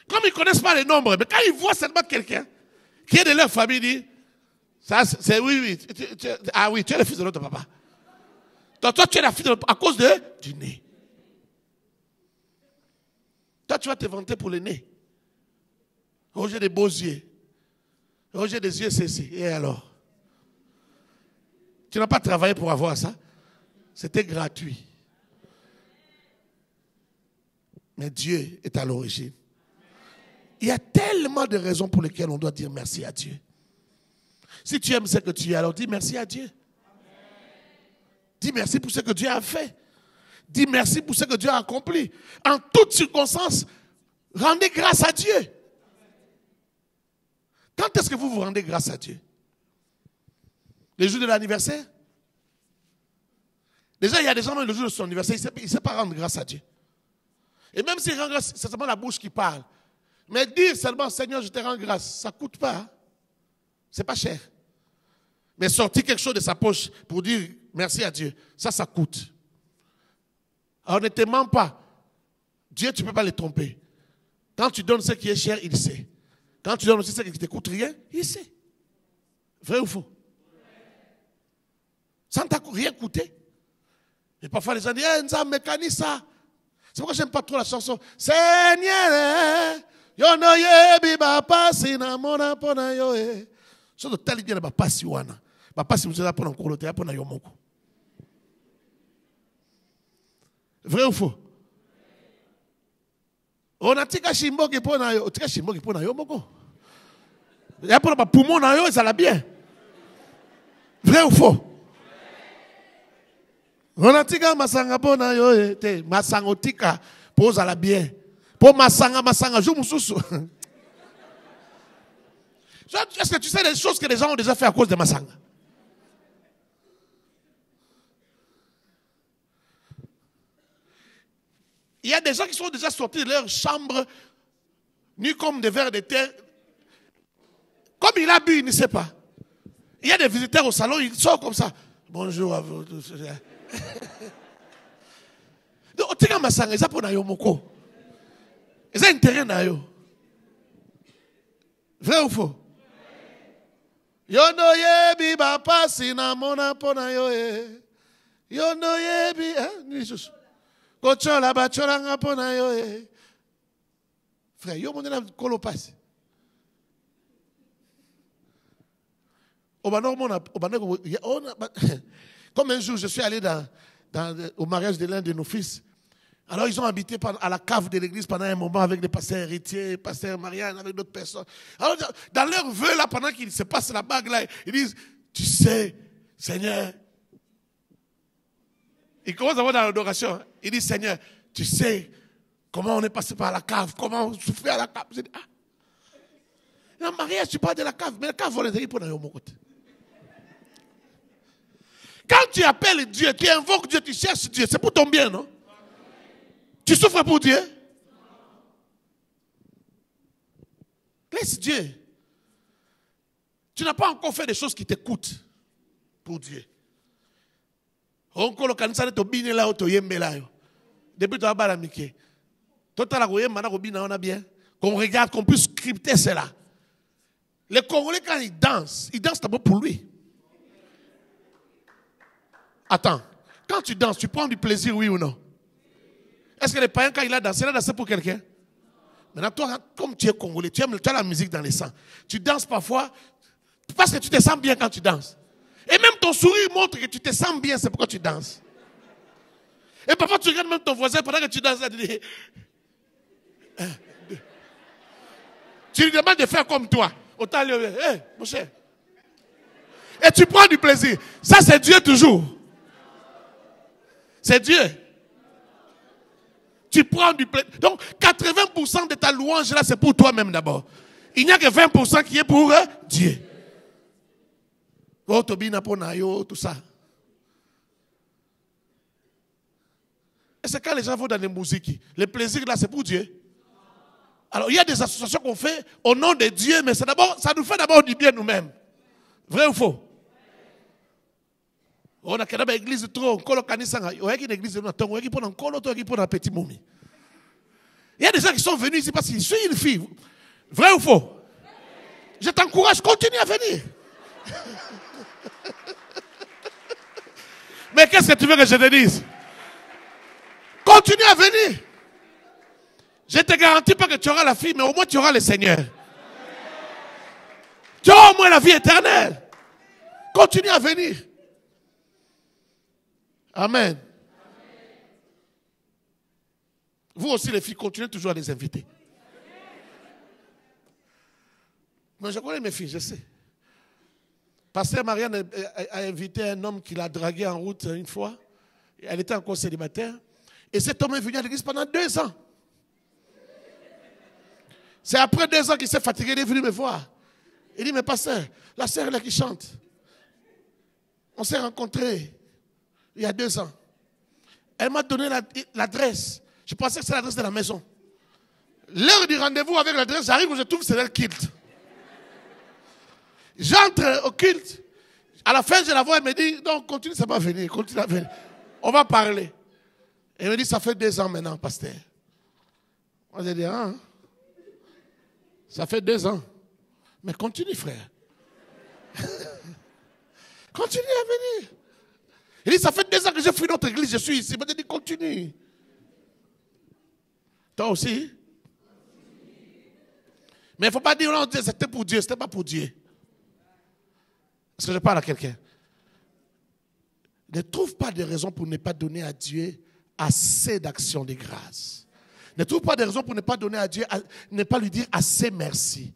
Comme ils ne connaissent pas les nombres, mais quand ils voient seulement quelqu'un qui est de leur famille, ils disent, ça, c'est oui. Ah oui, tu es le fils de notre papa. Donc, toi, tu es la fille de notre papa à cause du nez. Toi, tu vas te vanter pour le nez. Roger des beaux yeux. Roger des yeux cessés. Et alors? Tu n'as pas travaillé pour avoir ça. C'était gratuit. Mais Dieu est à l'origine. Il y a tellement de raisons pour lesquelles on doit dire merci à Dieu. Si tu aimes ce que tu es, alors dis merci à Dieu. Dis merci pour ce que Dieu a fait. Dis merci pour ce que Dieu a accompli. En toutes circonstances, rendez grâce à Dieu. Quand est-ce que vous vous rendez grâce à Dieu? Les jours de l'anniversaire? Déjà, il y a des gens, le jour de son anniversaire, il ne sait pas rendre grâce à Dieu. Et même s'il rend grâce, c'est seulement la bouche qui parle. Mais dire seulement, Seigneur, je te rends grâce, ça ne coûte pas. Hein? Ce n'est pas cher. Mais sortir quelque chose de sa poche pour dire merci à Dieu, ça coûte. Alors ne te mens pas. Dieu, tu ne peux pas le tromper. Quand tu donnes ce qui est cher, il sait. Quand tu donnes aussi ce qui ne te coûte rien, il sait. Vrai ou faux? Ça ne t'a rien coûté. Et parfois les gens disent, ça mécanique ça. C'est pourquoi je n'aime pas trop la chanson. Seigneur, yo no ye bi ba pasi na mona pona yo e. So de tali bien ba pasi wana. Ba pasi vous pona nkolo te pona yo moko. Vrai ou faux? On a tika shimbo ki pona yo, tika shimbo ki pona yo moko. Ya pona ba poumon na yo, ça la bien. Vrai ou faux? On a tika masanga pona yo te masango tika pose à la bien. Pour masanga jou mususu. Est-ce que tu sais les choses que les gens ont déjà fait à cause de Massanga? Il y a des gens qui sont déjà sortis de leur chambre nus comme des vers de terre. Comme il a bu, il ne sait pas. Il y a des visiteurs au salon, ils sortent comme ça. Bonjour à vous. Donc, tu sais, Massanga, ils ont pour Nayomoko. Ils ont intérêt Nayo. Vrai ou faux? Yono yebi ba pasi na mona pona yoe. Yono yebi, hein, Jesus. Kochola ba cholanga pona yoe. Frère, yo mon na kolo passe. Comme un jour, je suis allé au mariage de l'un de nos fils. Alors, ils ont habité à la cave de l'église pendant un moment avec les pasteurs héritiers, pasteur Marianne, avec d'autres personnes. Alors, dans leur vœu, là, pendant qu'il se passe la bague, là, ils disent, tu sais, Seigneur. Ils commencent à voir dans l'adoration. Ils disent, Seigneur, tu sais comment on est passé par la cave, comment on souffrait à la cave. Je dis, ah. Dans le mariage, tu parles de la cave, mais la cave, on les a pour dans mon côté. Quand tu appelles Dieu, tu invoques Dieu, tu cherches Dieu, c'est pour ton bien, non? Tu souffres pour Dieu? Laisse Dieu. Tu n'as pas encore fait des choses qui te coûtent pour Dieu. Depuis tu as balamike. Qu'on regarde, qu'on puisse scripter cela. Les Congolais, quand ils dansent d'abord pour lui. Attends, quand tu danses, tu prends du plaisir, oui ou non? Est-ce que les païens, quand il a dansé pour quelqu'un? Maintenant, toi, comme tu es Congolais, tu as la musique dans les sangs. Tu danses parfois parce que tu te sens bien quand tu danses. Et même ton sourire montre que tu te sens bien, c'est pourquoi tu danses. Et parfois, tu regardes même ton voisin pendant que tu danses. Tu dis, 1, 2. Tu lui demandes de faire comme toi. Autant lui dire, hé, mon cher. Et tu prends du plaisir. Ça, c'est Dieu toujours. C'est Dieu. Tu prends du plaisir. Donc, 80% de ta louange, là, c'est pour toi-même d'abord. Il n'y a que 20% qui est pour Dieu. Oh, Tobina Ponayo, tout ça. Et c'est quand les gens vont dans les musiques. Le plaisir, là, c'est pour Dieu. Alors, il y a des associations qu'on fait au nom de Dieu, mais ça nous fait d'abord du bien nous-mêmes. Vrai ou faux? On a une église trop, on a une église petit moumi. Il y a des gens qui sont venus ici parce qu'ils sont une fille. Vrai ou faux? Je t'encourage, continue à venir. Mais qu'est-ce que tu veux que je te dise? Continue à venir. Je te garantis pas que tu auras la fille, mais au moins tu auras le Seigneur. Tu auras au moins la vie éternelle. Continue à venir. Amen. Vous aussi, les filles, continuez toujours à les inviter. Mais je connais mes filles, je sais. Pasteur Marianne a invité un homme qui l'a dragué en route une fois. Elle était encore célibataire. Et cet homme est venu à l'église pendant 2 ans. C'est après 2 ans qu'il s'est fatigué, il est venu me voir. Il dit, mais pasteur, la sœur là qui chante, on s'est rencontrés il y a 2 ans. Elle m'a donné l'adresse. Je pensais que c'est l'adresse de la maison. L'heure du rendez-vous avec l'adresse, j'arrive où je trouve que c'est le culte. J'entre au culte. À la fin, je la vois, elle me dit, non, continue, ça va venir, continue à venir. On va parler. Elle me dit, ça fait 2 ans maintenant, pasteur. Moi, j'ai dit, ah, ça fait 2 ans. Mais continue, frère. Continue à venir. Il dit, ça fait 2 ans que j'ai fui notre église, je suis ici. Il m'a dit, continue. Toi aussi? Mais il ne faut pas dire, non, c'était pour Dieu, c'était pas pour Dieu. Est-ce que je parle à quelqu'un? Ne trouve pas de raison pour ne pas donner à Dieu assez d'actions de grâce. Ne trouve pas de raison pour ne pas donner à Dieu, ne pas lui dire assez merci.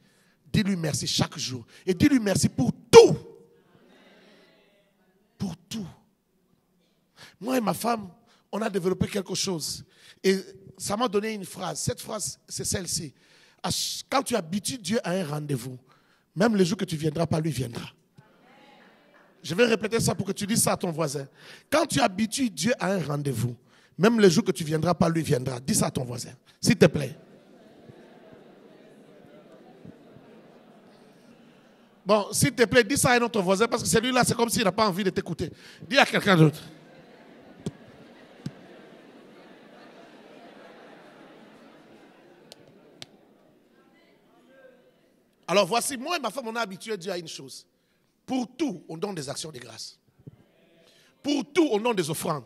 Dis-lui merci chaque jour. Et dis-lui merci pour tout. Pour tout. Moi et ma femme, on a développé quelque chose. Et ça m'a donné une phrase. Cette phrase, c'est celle-ci. Quand tu habitues Dieu à un rendez-vous, même le jour que tu ne viendras pas, lui viendra. Je vais répéter ça pour que tu dises ça à ton voisin. Quand tu habitues Dieu à un rendez-vous, même le jour que tu ne viendras pas, lui viendra. Dis ça à ton voisin, s'il te plaît. Bon, s'il te plaît, dis ça à un autre voisin parce que celui-là, c'est comme s'il n'a pas envie de t'écouter. Dis à quelqu'un d'autre. Alors voici, moi et ma femme, on a habitué Dieu à une chose. Pour tout, on donne des actions de grâce. Pour tout, on donne des offrandes.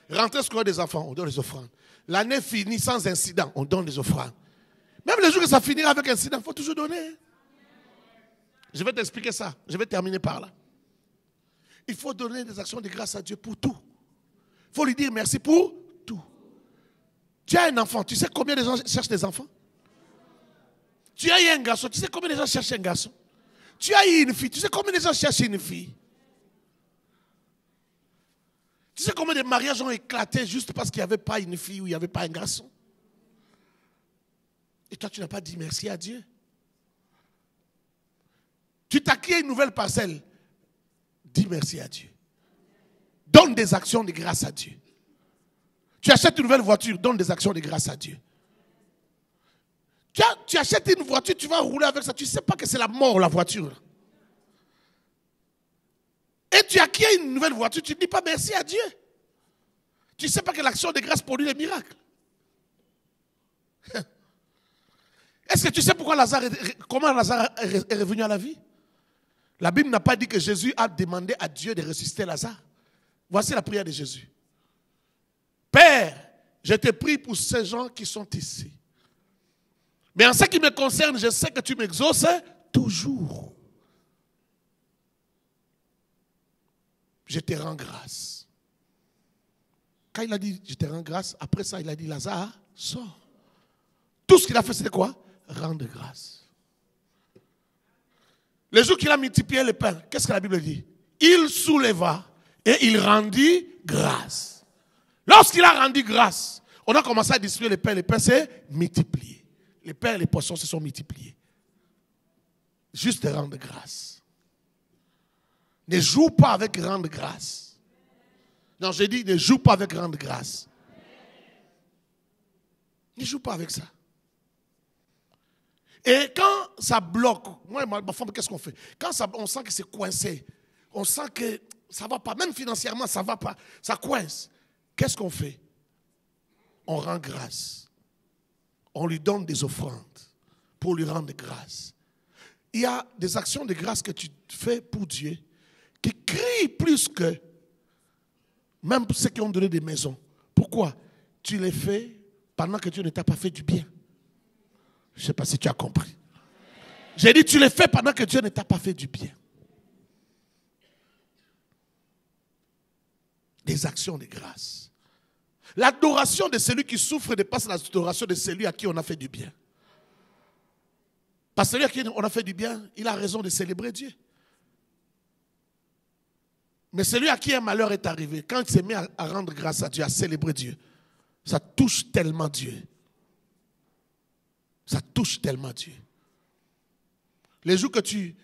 Rentrer scolaire des enfants, on donne des offrandes. L'année finie sans incident, on donne des offrandes. Même le jour que ça finira avec incident, il faut toujours donner. Je vais t'expliquer ça. Je vais terminer par là. Il faut donner des actions de grâce à Dieu pour tout. Il faut lui dire merci pour tout. Tu as un enfant, tu sais combien de gens cherchent des enfants? Tu as eu un garçon, tu sais combien de gens cherchent un garçon? Tu as eu une fille, tu sais combien de gens cherchent une fille? Tu sais combien de mariages ont éclaté juste parce qu'il n'y avait pas une fille ou il n'y avait pas un garçon? Et toi, tu n'as pas dit merci à Dieu. Tu t'acquiers une nouvelle parcelle. Dis merci à Dieu. Donne des actions de grâce à Dieu. Tu achètes une nouvelle voiture, donne des actions de grâce à Dieu. Tu achètes une voiture, tu vas rouler avec ça. Tu ne sais pas que c'est la mort, la voiture. Et tu acquiers une nouvelle voiture, tu ne dis pas merci à Dieu. Tu ne sais pas que l'action de grâce produit des miracles. Est-ce que tu sais pourquoi comment Lazare est revenu à la vie? La Bible n'a pas dit que Jésus a demandé à Dieu de ressusciter Lazare. Voici la prière de Jésus. Père, je te prie pour ces gens qui sont ici. Mais en ce qui me concerne, je sais que tu m'exauces toujours. Je te rends grâce. Quand il a dit je te rends grâce, après ça il a dit Lazare, sors. Tout ce qu'il a fait c'était quoi? Rendre grâce. Le jour qu'il a multiplié le pain, qu'est-ce que la Bible dit? Il souleva et il rendit grâce. Lorsqu'il a rendu grâce, on a commencé à distribuer le pain s'est multiplié. Les pains et les poissons se sont multipliés. Juste rendre grâce. Ne joue pas avec rendre grâce. Non, j'ai dit ne joue pas avec rendre grâce. Ne joue pas avec ça. Et quand ça bloque, moi et ma femme, qu'est-ce qu'on fait? Quand on sent que c'est coincé, on sent que ça ne va pas, même financièrement, ça ne va pas, ça coince. Qu'est-ce qu'on fait? On rend grâce. On lui donne des offrandes pour lui rendre grâce. Il y a des actions de grâce que tu fais pour Dieu qui crient plus que même ceux qui ont donné des maisons. Pourquoi? Tu les fais pendant que Dieu ne t'a pas fait du bien. Je ne sais pas si tu as compris. J'ai dit tu les fais pendant que Dieu ne t'a pas fait du bien. Des actions de grâce. L'adoration de celui qui souffre dépasse l'adoration de celui à qui on a fait du bien. Parce que celui à qui on a fait du bien, il a raison de célébrer Dieu. Mais celui à qui un malheur est arrivé, quand il s'est mis à rendre grâce à Dieu, à célébrer Dieu, ça touche tellement Dieu. Ça touche tellement Dieu. Les jours que tu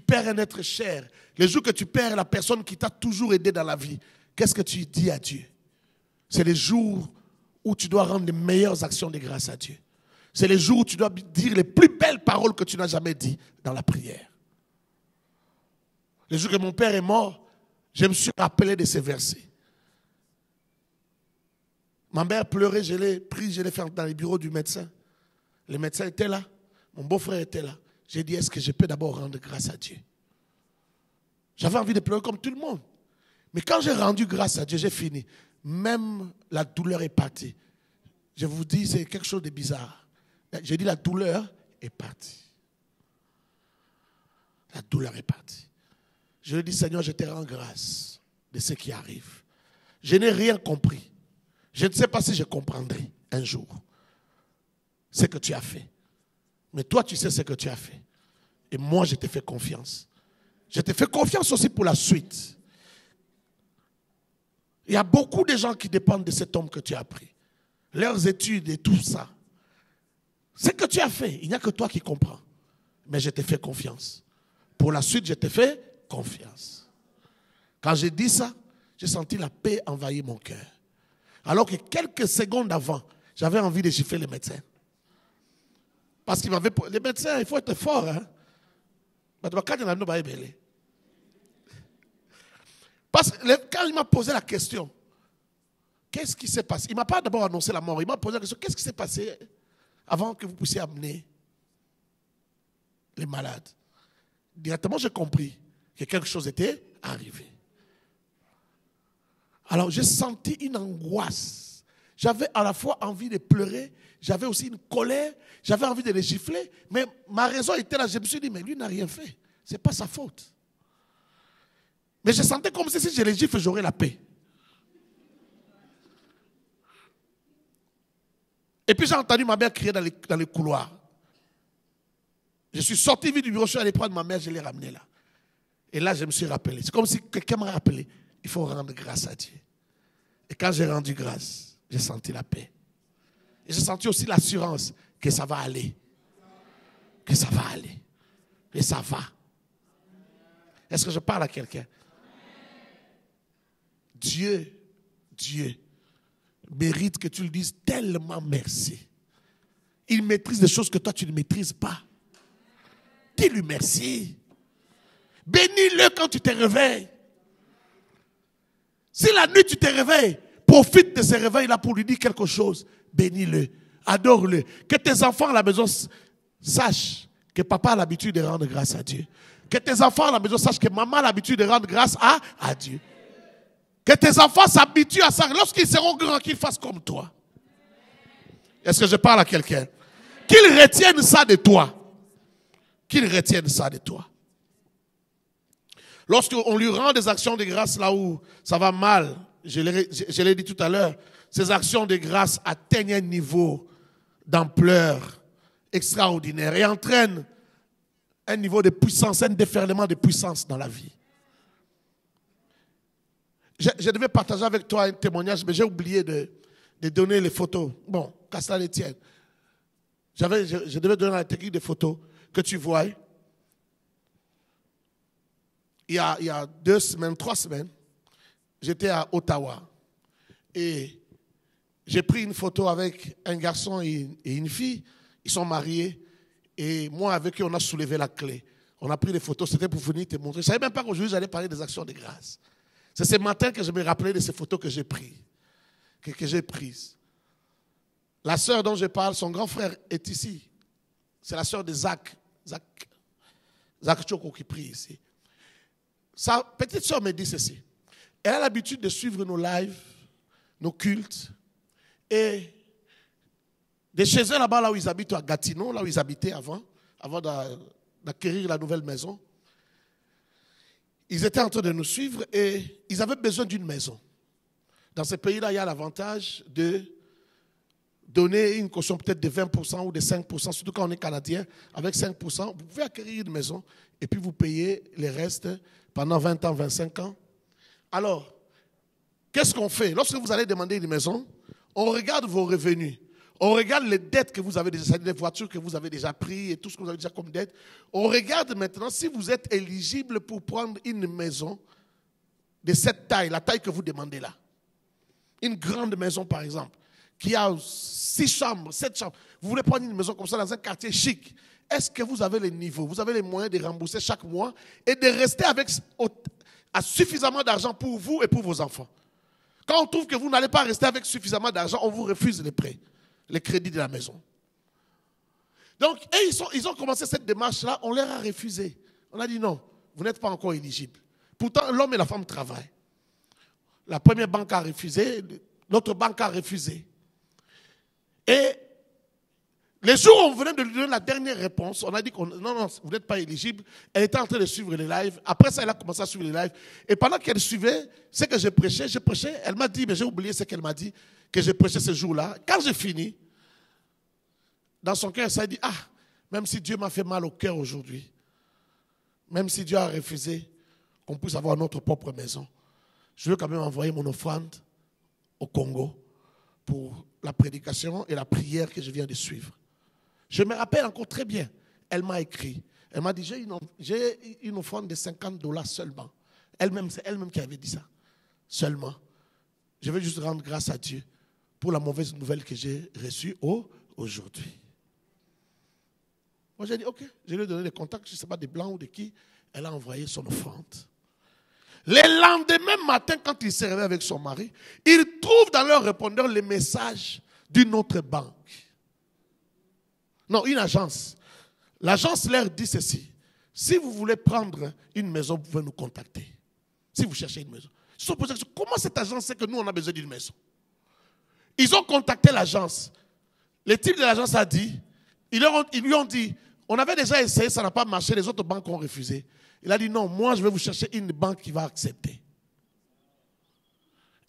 perds un être cher, les jours que tu perds la personne qui t'a toujours aidé dans la vie, qu'est-ce que tu dis à Dieu? C'est les jours où tu dois rendre les meilleures actions de grâce à Dieu. C'est les jours où tu dois dire les plus belles paroles que tu n'as jamais dites dans la prière. Les jours que mon père est mort, je me suis rappelé de ces versets. Ma mère pleurait, je l'ai pris, je l'ai fait dans les bureaux du médecin. Le médecin était là, mon beau-frère était là. J'ai dit, est-ce que je peux d'abord rendre grâce à Dieu? J'avais envie de pleurer comme tout le monde. Mais quand j'ai rendu grâce à Dieu, j'ai fini. Même la douleur est partie. Je vous dis, c'est quelque chose de bizarre. J'ai dit, la douleur est partie. La douleur est partie. Je lui ai dit, Seigneur, je te rends grâce de ce qui arrive. Je n'ai rien compris. Je ne sais pas si je comprendrai un jour ce que tu as fait. Mais toi, tu sais ce que tu as fait. Et moi, je te fais confiance. Je te fais confiance aussi pour la suite. Il y a beaucoup de gens qui dépendent de cet homme que tu as pris. Leurs études et tout ça. Ce que tu as fait, il n'y a que toi qui comprends. Mais je t'ai fait confiance. Pour la suite, je t'ai fait confiance. Quand j'ai dit ça, j'ai senti la paix envahir mon cœur. Alors que quelques secondes avant, j'avais envie de gifler les médecins. Parce qu'ils m'avaient... Les médecins, il faut être fort. Hein? Parce que quand il m'a posé la question, qu'est-ce qui s'est passé? Il ne m'a pas d'abord annoncé la mort. Il m'a posé la question, qu'est-ce qui s'est passé avant que vous puissiez amener les malades? Directement, j'ai compris que quelque chose était arrivé. Alors, j'ai senti une angoisse. J'avais à la fois envie de pleurer, j'avais aussi une colère, j'avais envie de les gifler, mais ma raison était là. Je me suis dit, mais lui n'a rien fait. Ce n'est pas sa faute. Mais je sentais comme si je les gifle, j'aurais la paix. Et puis j'ai entendu ma mère crier dans les couloirs. Je suis sorti vite du bureau, je suis allé prendre ma mère, je l'ai ramenée là. Et là, je me suis rappelé. C'est comme si quelqu'un m'a rappelé. Il faut rendre grâce à Dieu. Et quand j'ai rendu grâce, j'ai senti la paix. Et j'ai senti aussi l'assurance que ça va aller. Que ça va aller. Et ça va. Est-ce que je parle à quelqu'un? Dieu mérite que tu lui dises tellement merci. Il maîtrise des choses que toi tu ne maîtrises pas. Dis-lui merci. Bénis-le quand tu te réveilles. Si la nuit tu te réveilles, profite de ce réveil-là pour lui dire quelque chose. Bénis-le, adore-le. Que tes enfants à la maison sachent que papa a l'habitude de rendre grâce à Dieu. Que tes enfants à la maison sachent que maman a l'habitude de rendre grâce à Dieu. Que tes enfants s'habituent à ça. Lorsqu'ils seront grands, qu'ils fassent comme toi. Est-ce que je parle à quelqu'un? Qu'ils retiennent ça de toi. Qu'ils retiennent ça de toi. Lorsqu'on lui rend des actions de grâce là où ça va mal, je l'ai dit tout à l'heure, ces actions de grâce atteignent un niveau d'ampleur extraordinaire et entraînent un niveau de puissance, un déferlement de puissance dans la vie. Je devais partager avec toi un témoignage, mais j'ai oublié de donner les photos. Bon, qu'à cela les tienne. Je devais donner la technique des photos que tu vois. Il y a 2 semaines, 3 semaines, j'étais à Ottawa. Et j'ai pris une photo avec un garçon et une fille. Ils sont mariés. Et moi, avec eux, on a soulevé la clé. On a pris des photos. C'était pour venir te montrer. Je ne savais même pas qu'aujourd'hui, j'allais parler des actions de grâce. C'est ce matin que je me rappelais de ces photos que j'ai prises. Que j'ai prises. La sœur dont je parle, son grand frère est ici. C'est la sœur de Zach Choko qui prie ici. Sa petite sœur me dit ceci. Elle a l'habitude de suivre nos lives, nos cultes. Et de chez eux, là-bas, là où ils habitent, à Gatineau, là où ils habitaient avant d'acquérir la nouvelle maison, ils étaient en train de nous suivre et ils avaient besoin d'une maison. Dans ces pays-là, il y a l'avantage de donner une caution peut-être de 20% ou de 5%, surtout quand on est Canadien. Avec 5%, vous pouvez acquérir une maison et puis vous payez les restes pendant 20 ans, 25 ans. Alors, qu'est-ce qu'on fait? Lorsque vous allez demander une maison, on regarde vos revenus. On regarde les dettes que vous avez déjà, les voitures que vous avez déjà prises et tout ce que vous avez déjà comme dette. On regarde maintenant si vous êtes éligible pour prendre une maison de cette taille, la taille que vous demandez là. Une grande maison par exemple, qui a 6 chambres, 7 chambres. Vous voulez prendre une maison comme ça dans un quartier chic. Est-ce que vous avez les niveaux, vous avez les moyens de rembourser chaque mois et de rester avec suffisamment d'argent pour vous et pour vos enfants? Quand on trouve que vous n'allez pas rester avec suffisamment d'argent, on vous refuse les prêts, les crédits de la maison. Donc, ils ont commencé cette démarche-là, on leur a refusé. On a dit non, vous n'êtes pas encore éligible. Pourtant, l'homme et la femme travaillent. La première banque a refusé, l'autre banque a refusé. Et les jours où on venait de lui donner la dernière réponse, on a dit non, vous n'êtes pas éligible. Elle était en train de suivre les lives. Après ça, elle a commencé à suivre les lives. Et pendant qu'elle suivait ce que je prêchais, elle m'a dit, mais j'ai oublié ce qu'elle m'a dit, que je prêchais ce jour-là. Quand j'ai fini, dans son cœur, ça a dit, même si Dieu m'a fait mal au cœur aujourd'hui, même si Dieu a refusé qu'on puisse avoir notre propre maison, je veux quand même envoyer mon offrande au Congo pour la prédication et la prière que je viens de suivre. Je me rappelle encore très bien, elle m'a écrit, Elle m'a dit, j'ai une offrande de $50 seulement. Elle-même, c'est elle-même qui avait dit ça. Seulement. Je veux juste rendre grâce à Dieu pour la mauvaise nouvelle que j'ai reçue aujourd'hui. Moi, j'ai dit, ok, je lui ai donné les contacts, je ne sais pas des blancs ou de qui. Elle a envoyé son offrande. Le lendemain matin, quand il s'est réveillé avec son mari, il trouve dans leur répondeur les messages d'une autre banque. Non, une agence. L'agence leur dit ceci. Si vous voulez prendre une maison, vous pouvez nous contacter. Si vous cherchez une maison. Ils se sont posé la question, comment cette agence sait que nous, on a besoin d'une maison? Ils ont contacté l'agence. Le type de l'agence a dit, ils lui ont dit, on avait déjà essayé, ça n'a pas marché, les autres banques ont refusé. Il a dit, non, moi, je vais vous chercher une banque qui va accepter.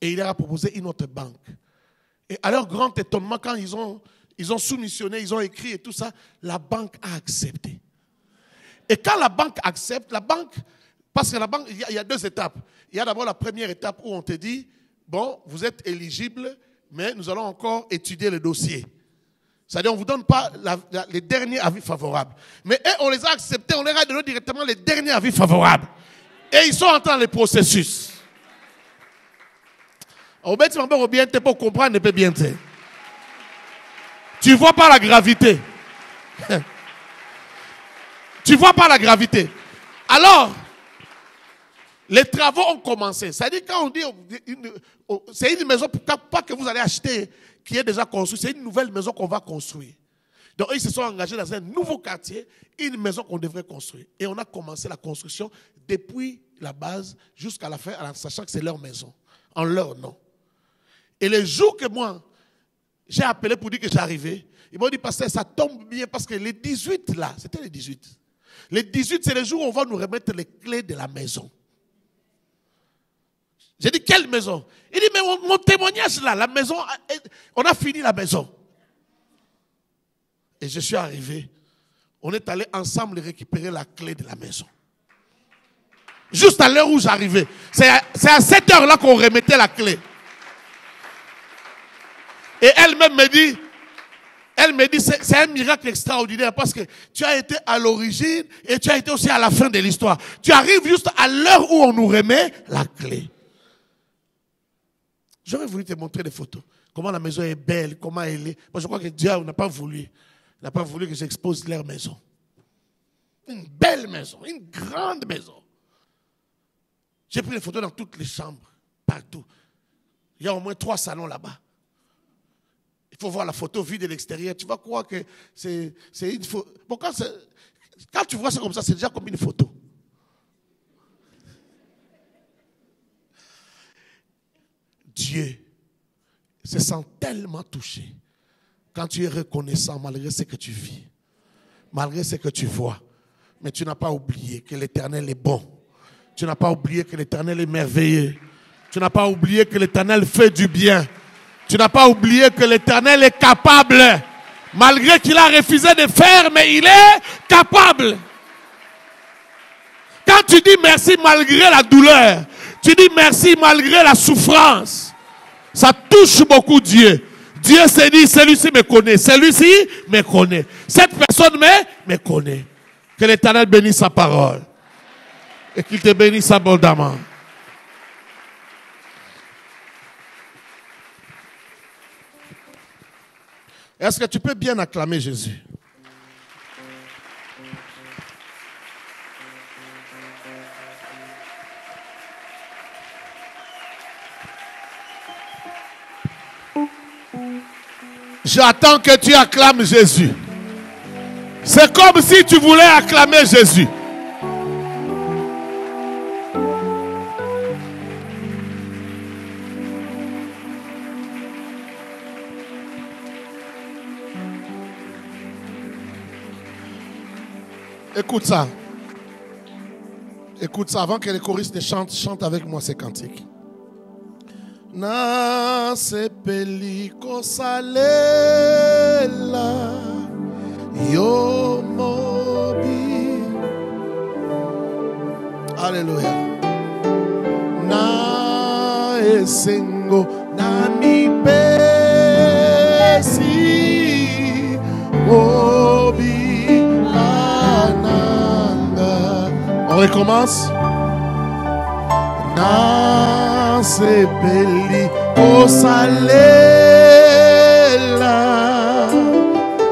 Et il leur a proposé une autre banque. Et à leur grand étonnement, quand ils ont soumissionné, ils ont écrit et tout ça, la banque a accepté. Et quand la banque accepte, parce que la banque, il y a deux étapes. Il y a d'abord la première étape où on te dit, bon, vous êtes éligible, mais nous allons encore étudier le dossier. C'est-à-dire, on ne vous donne pas les derniers avis favorables. Mais eux, on les a acceptés, on leur a donné directement les derniers avis favorables. Et ils sont entrés dans le processus. Pour comprendre, ne peut bien te. Tu ne vois pas la gravité. Tu ne vois pas la gravité. Alors, les travaux ont commencé. C'est-à-dire, quand on dit, c'est une maison, pas que vous allez acheter, qui est déjà construite, c'est une nouvelle maison qu'on va construire. Donc, ils se sont engagés dans un nouveau quartier, une maison qu'on devrait construire. Et on a commencé la construction depuis la base jusqu'à la fin, en sachant que c'est leur maison, en leur nom. Et le jour que moi, j'ai appelé pour dire que j'arrivais, ils m'ont dit, pasteur, ça tombe bien parce que les 18 là, c'était les 18. Les 18, c'est le jour où on va nous remettre les clés de la maison. J'ai dit, quelle maison? Il dit, mais mon témoignage là, la maison, on a fini la maison. Et je suis arrivé. On est allé ensemble récupérer la clé de la maison. Juste à l'heure où j'arrivais. C'est à cette heure-là qu'on remettait la clé. Et elle-même me dit, c'est un miracle extraordinaire parce que tu as été à l'origine et tu as été aussi à la fin de l'histoire. Tu arrives juste à l'heure où on nous remet la clé. J'aurais voulu te montrer des photos. Comment la maison est belle, comment elle est. Moi, je crois que Dieu n'a pas voulu. Il n'a pas voulu que j'expose leur maison. Une belle maison, une grande maison. J'ai pris des photos dans toutes les chambres, partout. Il y a au moins 3 salons là-bas. Il faut voir la photo vue de l'extérieur. Tu vas croire que c'est une photo. Bon, quand tu vois ça comme ça, c'est déjà comme une photo. Dieu se sent tellement touché quand tu es reconnaissant malgré ce que tu vis, malgré ce que tu vois. Mais tu n'as pas oublié que l'Éternel est bon. Tu n'as pas oublié que l'Éternel est merveilleux. Tu n'as pas oublié que l'Éternel fait du bien. Tu n'as pas oublié que l'Éternel est capable. Malgré qu'il a refusé de faire, mais il est capable. Quand tu dis merci malgré la douleur, tu dis merci malgré la souffrance. Ça touche beaucoup Dieu. Dieu s'est dit, celui-ci me connaît. Celui-ci me connaît. Cette personne me connaît. Que l'Éternel bénisse sa parole. Et qu'il te bénisse abondamment. Est-ce que tu peux bien acclamer Jésus? J'attends que tu acclames Jésus. C'est comme si tu voulais acclamer Jésus. Écoute ça. Écoute ça avant que les choristes chantent. Chante avec moi ces cantiques. Na sepeli kosalela yo mobi. Alléluia. Na esengo na mi pesi mobi ana. recommence. Nasepeli osalela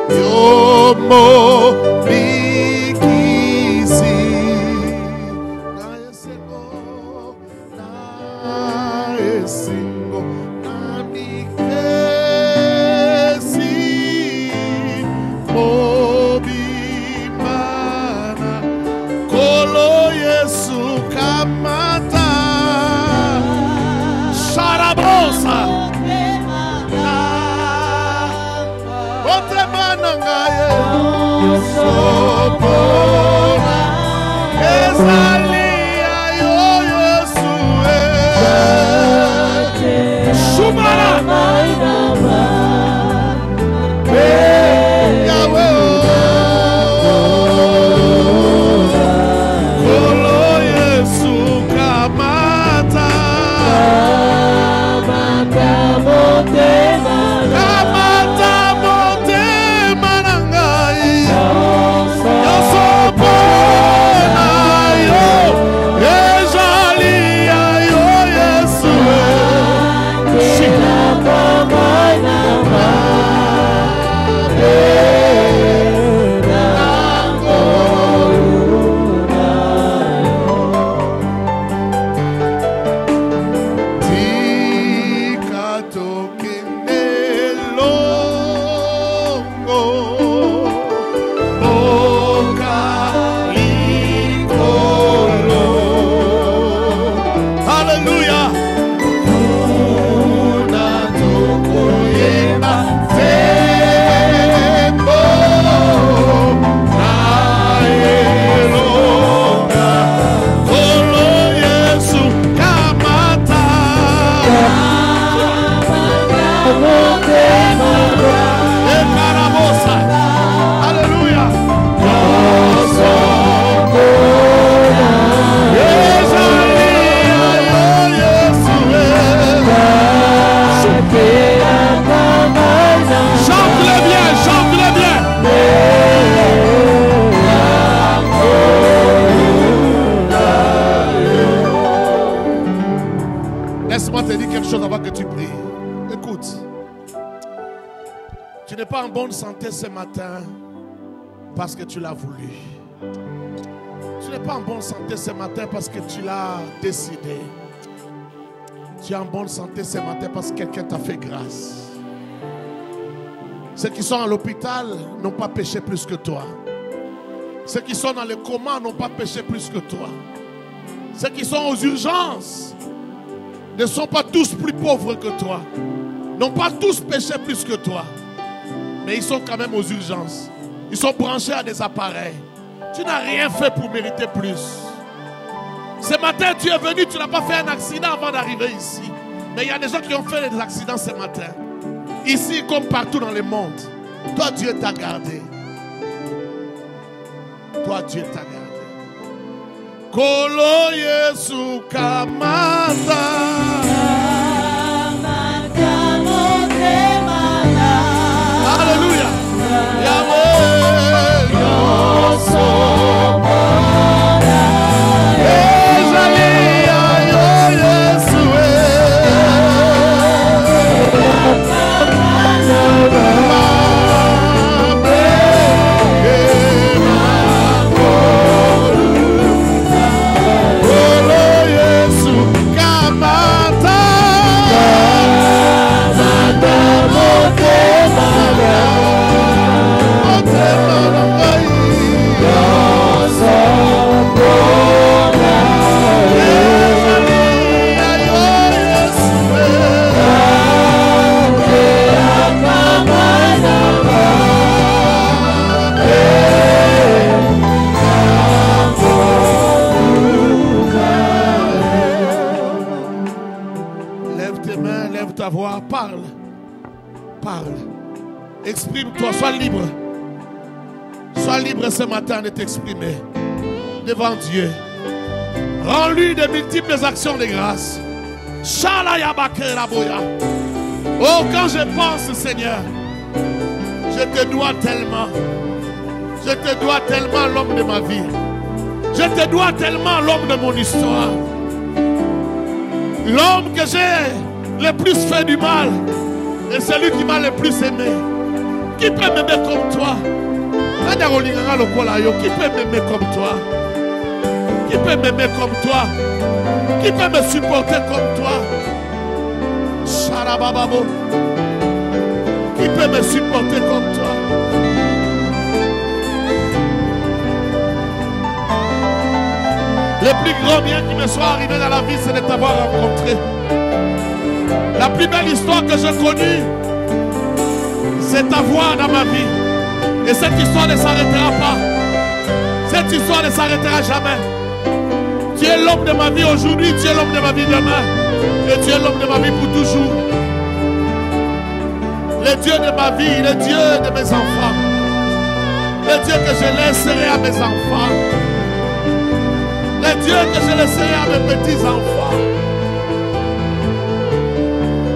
yomo bikisi naesingo namikesi mobimana kolo Yesu kamata sharabosa otemana ngaye sopona esalia yo Yesu shumara Yahweh kolo Yesu kamata kamata motema na ngai yosopona yo ezalia yo Yesu Hallelujah. Laisse-moi te dire quelque chose avant que tu pries. Écoute, tu n'es pas en bonne santé ce matin parce que tu l'as voulu. Tu n'es pas en bonne santé ce matin parce que tu l'as décidé. Tu es en bonne santé ce matin parce que quelqu'un t'a fait grâce. Ceux qui sont à l'hôpital n'ont pas péché plus que toi. Ceux qui sont dans le coma n'ont pas péché plus que toi. Ceux qui sont aux urgences ne sont pas tous plus pauvres que toi. N'ont pas tous péché plus que toi. Mais ils sont quand même aux urgences. Ils sont branchés à des appareils. Tu n'as rien fait pour mériter plus. Ce matin, tu es venu, tu n'as pas fait un accident avant d'arriver ici. Mais il y a des gens qui ont fait des accidents ce matin. Ici comme partout dans le monde. Toi, Dieu t'a gardé. Toi, Dieu t'a gardé. Kolo Yesu kamata. Alléluia. Yahweh. Ezalia yo Yesu. Parle, parle, exprime-toi, sois libre. Sois libre ce matin de t'exprimer devant Dieu. Rends-lui de multiples actions de grâce. Oh, quand je pense, Seigneur, je te dois tellement. Je te dois tellement, l'homme de ma vie. Je te dois tellement l'homme de mon histoire. L'homme que j'ai le plus fait du mal et celui qui m'a le plus aimé. Qui peut m'aimer comme toi? Qui peut m'aimer comme toi? Qui peut m'aimer comme toi? Qui peut me supporter comme toi? Sharabababo. Qui peut me supporter comme toi? Le plus grand bien qui me soit arrivé dans la vie, c'est de t'avoir rencontré. La plus belle histoire que j'ai connue, c'est ta voix dans ma vie. Et cette histoire ne s'arrêtera pas. Cette histoire ne s'arrêtera jamais. Tu es l'homme de ma vie aujourd'hui, tu es l'homme de ma vie demain. Et tu es l'homme de ma vie pour toujours. Le Dieu de ma vie, le Dieu de mes enfants. Le Dieu que je laisserai à mes enfants. Le Dieu que je laisserai à mes petits-enfants.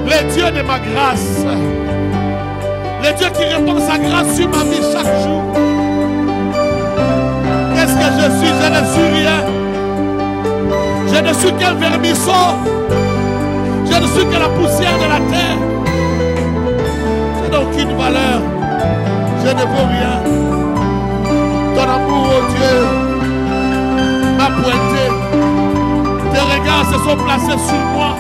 Le Dieu de ma grâce. Le Dieu qui répand sa grâce sur ma vie chaque jour. Qu'est-ce que je suis? Je ne suis rien. Je ne suis qu'un vermisseau. Je ne suis que la poussière de la terre. Je n'ai aucune valeur. Je ne vaux rien. Ton amour, oh Dieu, m'a pointé. Tes regards se sont placés sur moi.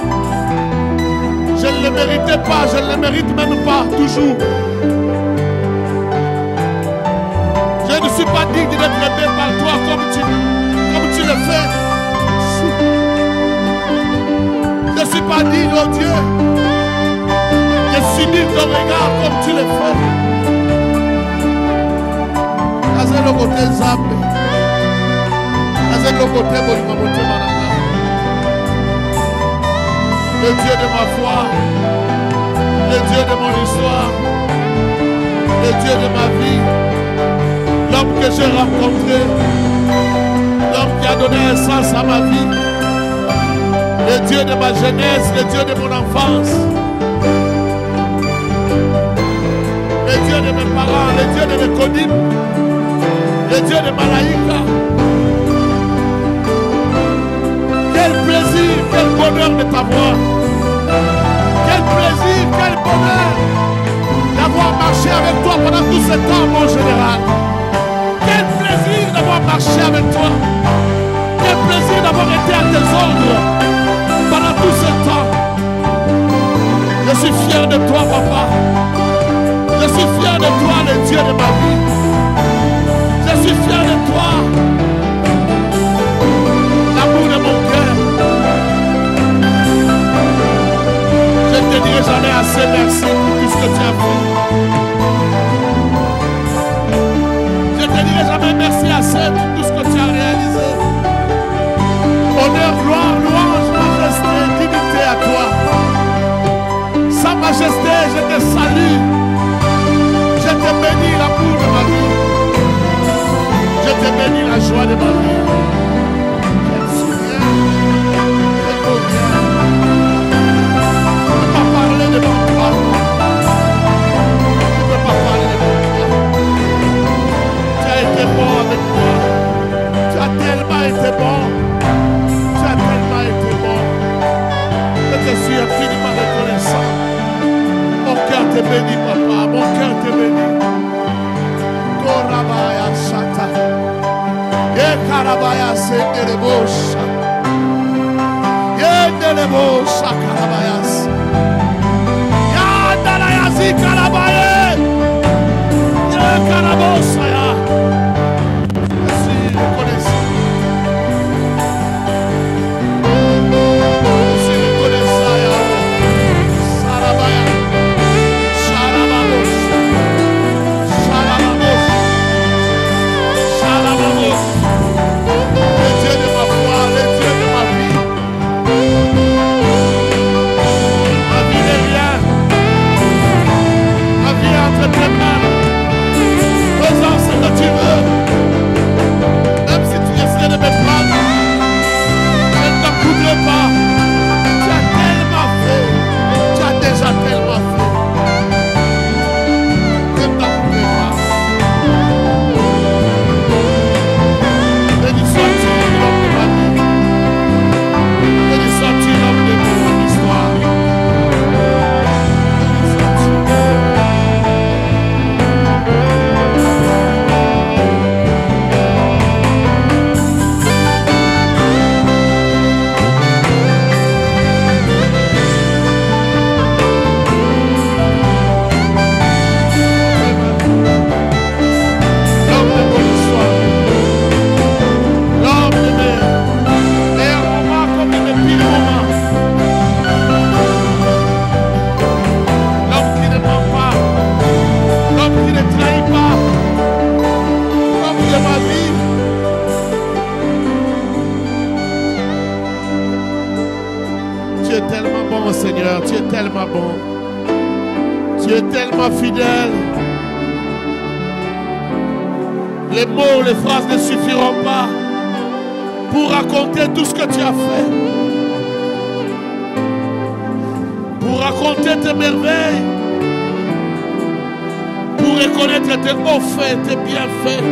Je ne le méritais pas, je ne le mérite même pas, toujours. Je ne suis pas digne d'être aimé par toi comme tu le fais. Je ne suis pas digne, oh Dieu, de subir ton regard comme tu le fais. Azé le côté Zambé. Azé le côté Bolimamoté Mananga. Le Dieu de ma foi, le Dieu de mon histoire, le Dieu de ma vie, l'homme que j'ai rencontré, l'homme qui a donné un sens à ma vie, le Dieu de ma jeunesse, le Dieu de mon enfance, le Dieu de mes parents, le Dieu de mes Kodim, le Dieu de Malaïka. Quel plaisir, quel bonheur de t'avoir. Quel plaisir, quel bonheur d'avoir marché avec toi pendant tout ce temps, mon général. Quel plaisir d'avoir marché avec toi. Quel plaisir d'avoir été à tes ordres pendant tout ce temps. Je suis fier de toi, papa. Je suis fier de toi, le Dieu de ma vie. Je suis fier de toi, l'amour de mon cœur. Je ne te dirai jamais assez merci pour tout ce que tu as fait. Je ne te dirai jamais merci assez pour tout ce que tu as réalisé. Honneur, gloire, louange, majesté, dignité à toi. Sa majesté, je te salue. Je te bénis l'amour de ma vie. Je te bénis la joie de ma vie. Je me souviens, je conviens. Je ne peux pas parler de mon toi. Je ne peux pas parler de mon toi. Tu as été bon avec moi. Tu as tellement été bon. Tu as tellement été bon. Je te suis infiniment reconnaissant. Mon cœur te bénit, papa. Mon cœur te bénit. Korabaya Shata. Karabaya Senderebosha. Yenderebosha Karabayas. Yandalayazi Karabaye. Yekarabosha ya. Je suis reconnaissant. Je suis reconnaissant ya. Sarabaya. Sharababosh. Sharababosh. Sharababosh. Le Dieu de ma foi, le Dieu de ma vie. Ma vie n'est rien. Ma homme qui ne trahit pas. L'homme de ma vie. Tu es tellement bon, Seigneur. Tu es tellement bon. Tu es tellement fidèle. Les mots, les phrases ne suffiront pas pour raconter tout ce que tu as fait. Pour raconter tes merveilles. Pour reconnaître tes hauts faits, tes bienfaits.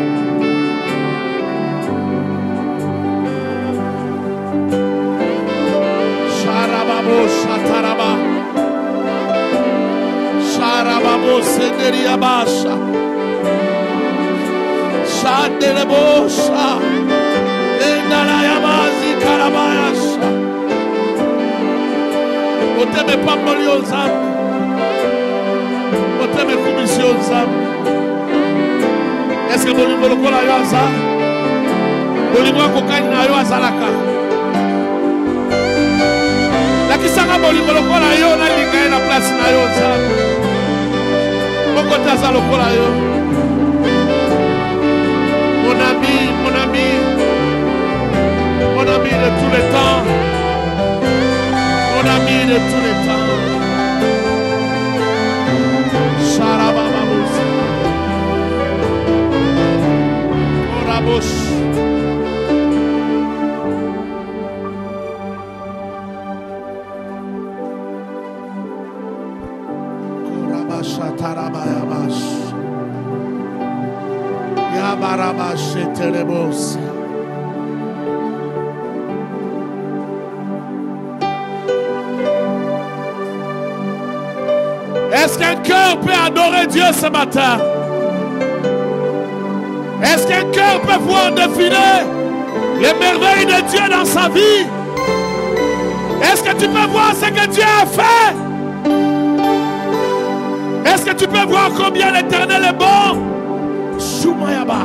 Sharababo Shataraba. Sharababo Senderiabasha. Shandelebosha. Endalayabazi Karabayasha. Oteme Pambolio Zam. Oteme Commission Zam. Est-ce que Bolingo Lokola Yaza? Bolingo Kokani na yo azalaka. Lakisanga Bolingo Lokola yo na linga na place na yo Zam. Moko taza Lokola yo. Mon ami, mon ami. Mon ami de tous les temps. Mon ami de tous les temps. Sharabababos. Korabos. Korabashatarabayabash. Yabarabash eterebos. Est-ce qu'un cœur peut adorer Dieu ce matin? Est-ce qu'un cœur peut voir défiler les merveilles de Dieu dans sa vie? Est-ce que tu peux voir ce que Dieu a fait? Est-ce que tu peux voir combien l'Éternel est bon? Shumayaba.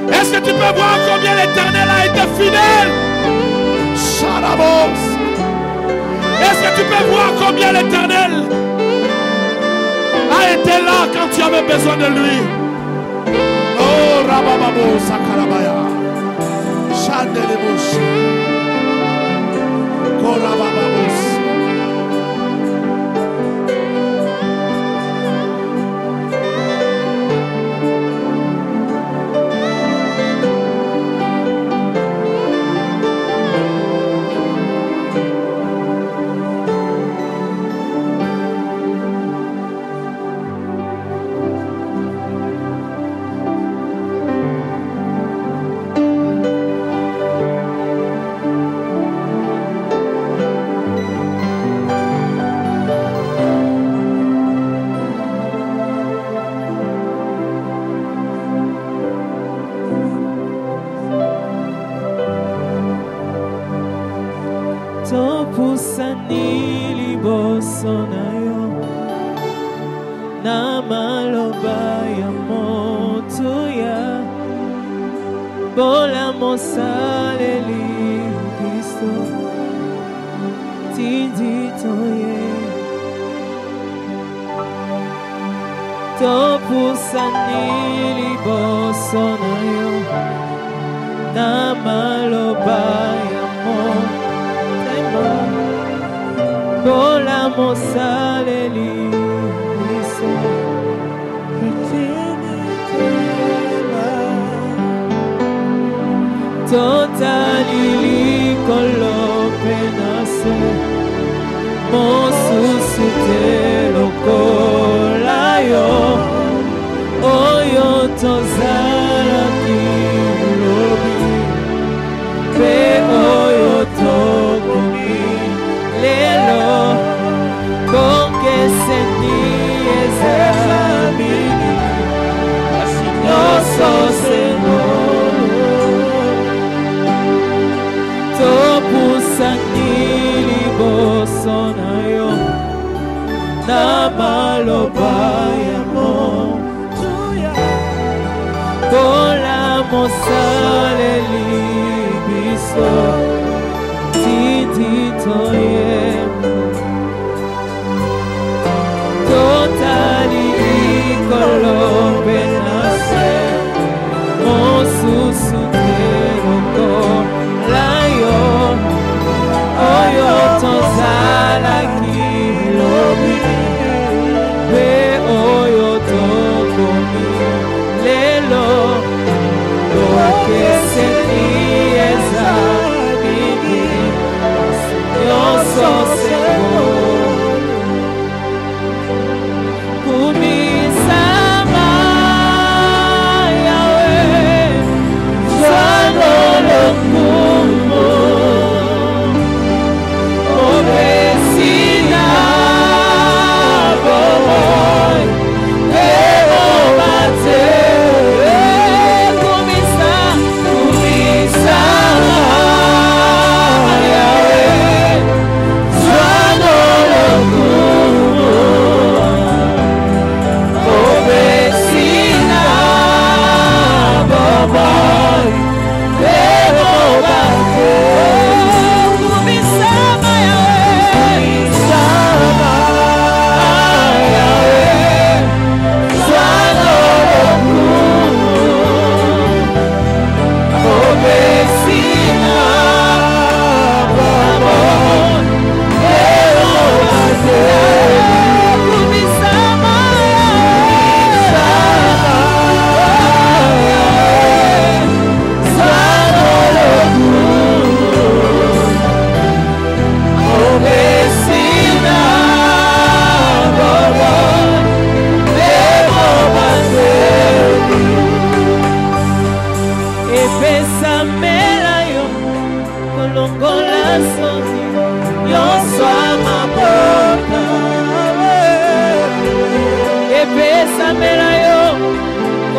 Est-ce que tu peux voir combien l'Éternel a été fidèle? Sharabos. Est-ce que tu peux voir combien l'Éternel a été là quand tu avais besoin de lui? Oh, Rabababo Sakarabaya. Chandelebos. Korabababos. Topusani liboso na yo na maloba ya motuya bola mosaleli biso tinditoye Topusani liboso na yo na maloba ya motuya Bola mosaleli biso Totali likolo penase Mosusu te lokola yo Oyo tozala kilobi Pe oyo tokomi Lelo Konke seni ezamini Asinoso seno Topusani liboso na yo Na maloba ya motuya Bola mosaleli biso Tititoye Totali ikolo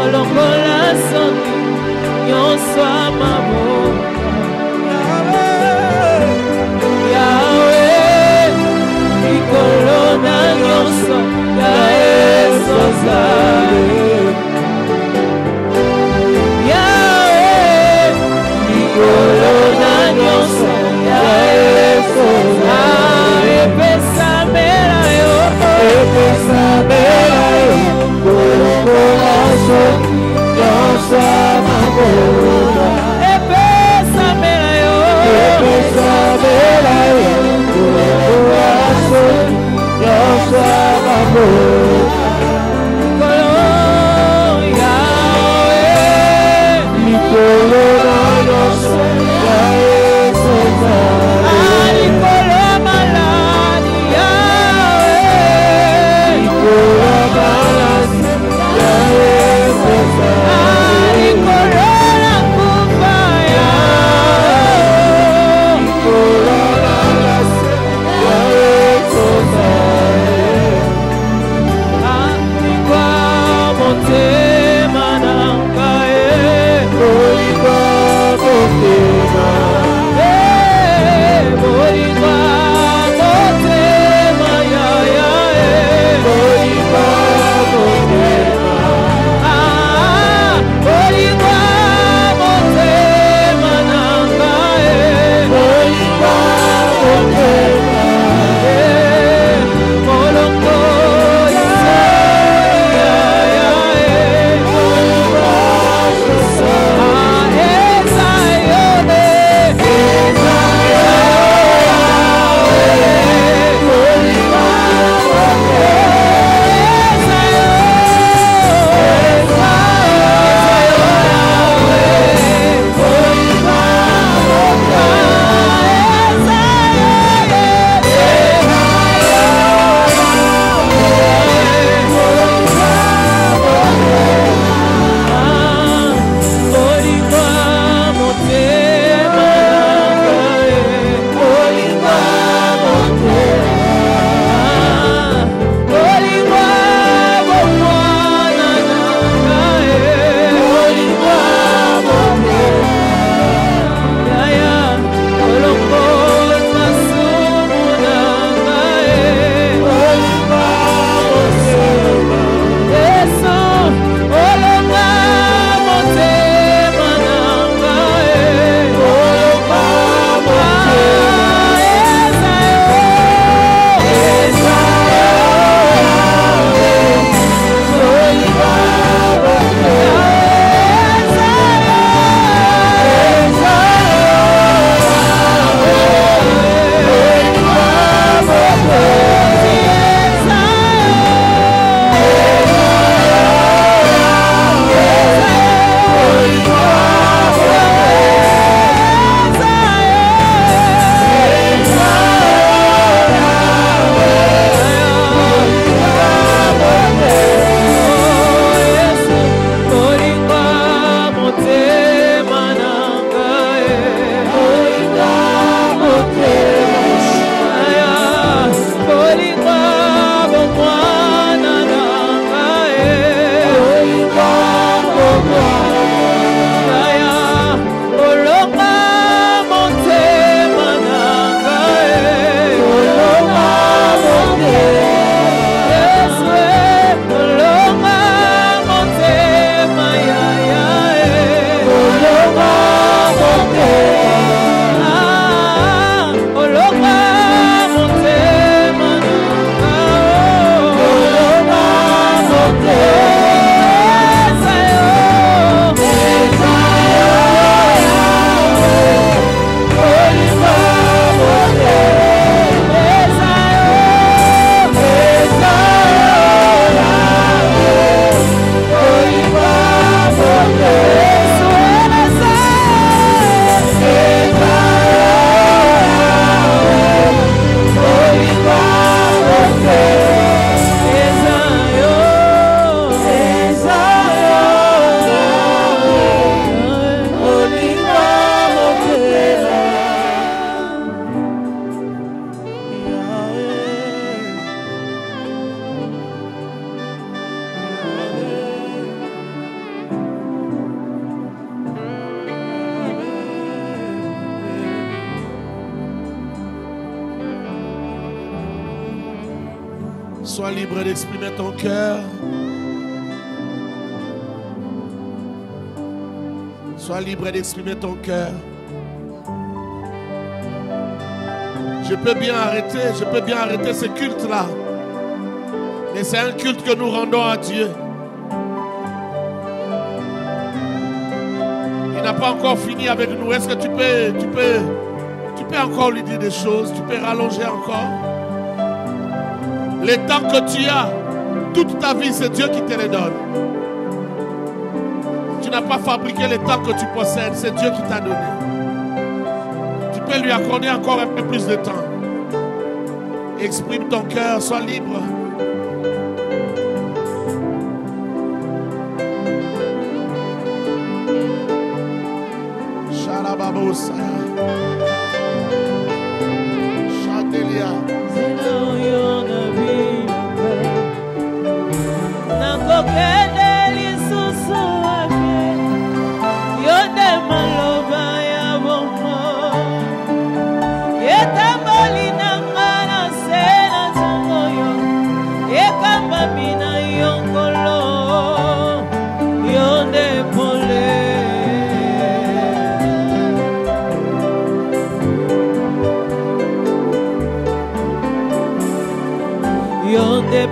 kolongola soni nyonso ya mabota Yahweh likolo na nyonso ya ezozali Yahweh likolo na nyonso ya ezozali epesamela yo kolongola soni nyonso ya mabota epesamela yo Sois libre d'exprimer ton cœur. Sois libre d'exprimer ton cœur. Je peux bien arrêter ce culte-là. Mais c'est un culte que nous rendons à Dieu. Il n'a pas encore fini avec nous. Est-ce que tu peux encore lui dire des choses? Tu peux rallonger encore? Les temps que tu as, toute ta vie, c'est Dieu qui te les donne. Tu n'as pas fabriqué les temps que tu possèdes, c'est Dieu qui t'a donné. Tu peux lui accorder encore un peu plus de temps. Exprime ton cœur, sois libre. Shalababosa. Chandelia.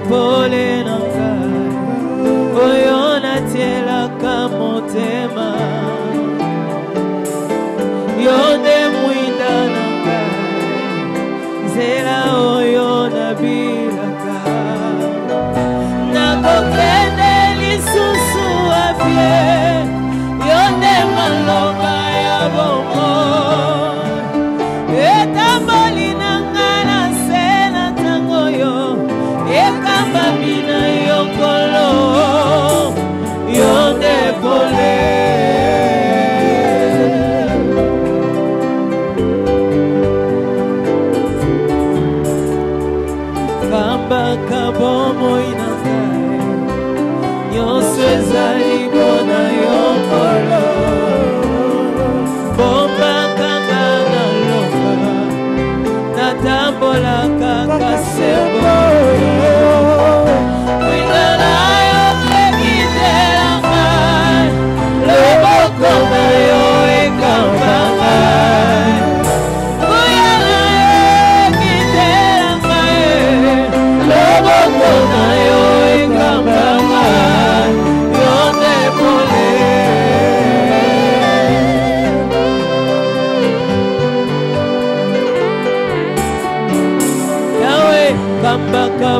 Pole nangai, oyo natielaka motema. Yonde mwinda nangai, nzela oyo nabilaka. Nakokende lisusu apie, yonde maloba ya bomoi. Etamboli nangai na se na tango yo. Ekamba bina yokolo yonde pole kamba kabomo inangai nyonso ezali mpona yokolo bomba kanga na loka natambolaka kasembo.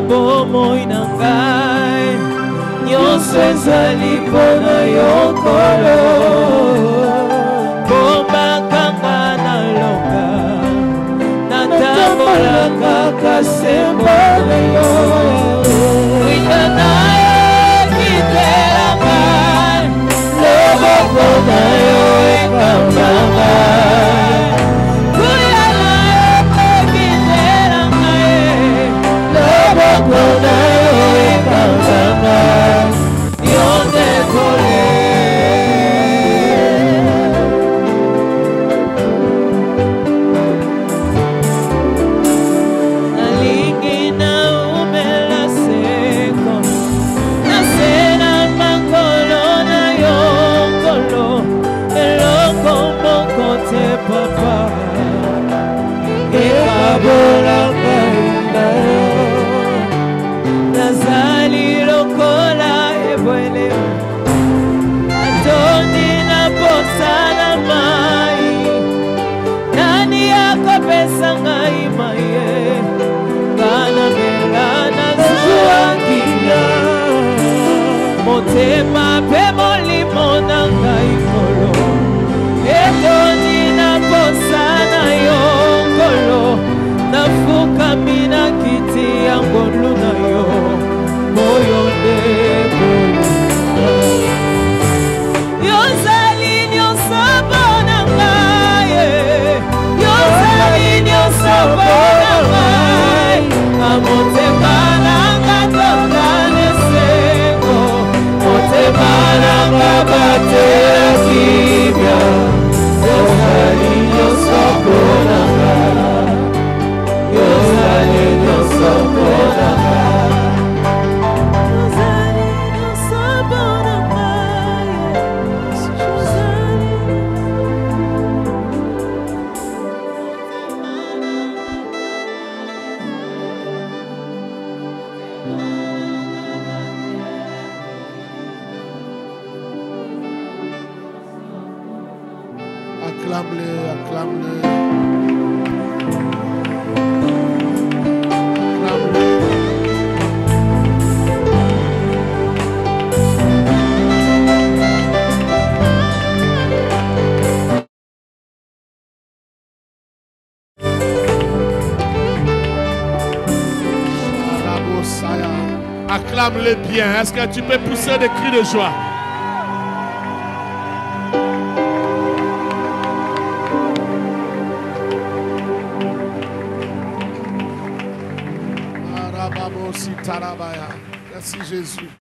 Bomo inangai nyonso ezali mpona yokolo bombakanga na loka natambolaka kasembo na yo winda na yo kitela ngai loboko na yo ekamba ngai kuya na yo ekitela ngai loboko motema pe molimo na ngai kolo etoni na posa na yo kolo nafukami na kiti ya ngolu na yo moyo nde yozali nyonso mpona ngai yozali nyonso mpona ngai na motema na ngai tongane seko motema na ngai batela kibia yozali nyonso mpona ngai yozali nyonso mpona ngai Acclame-le, acclame-le. Acclame-le bien. Est-ce que tu peux pousser des cris de joie? Merci Jésus.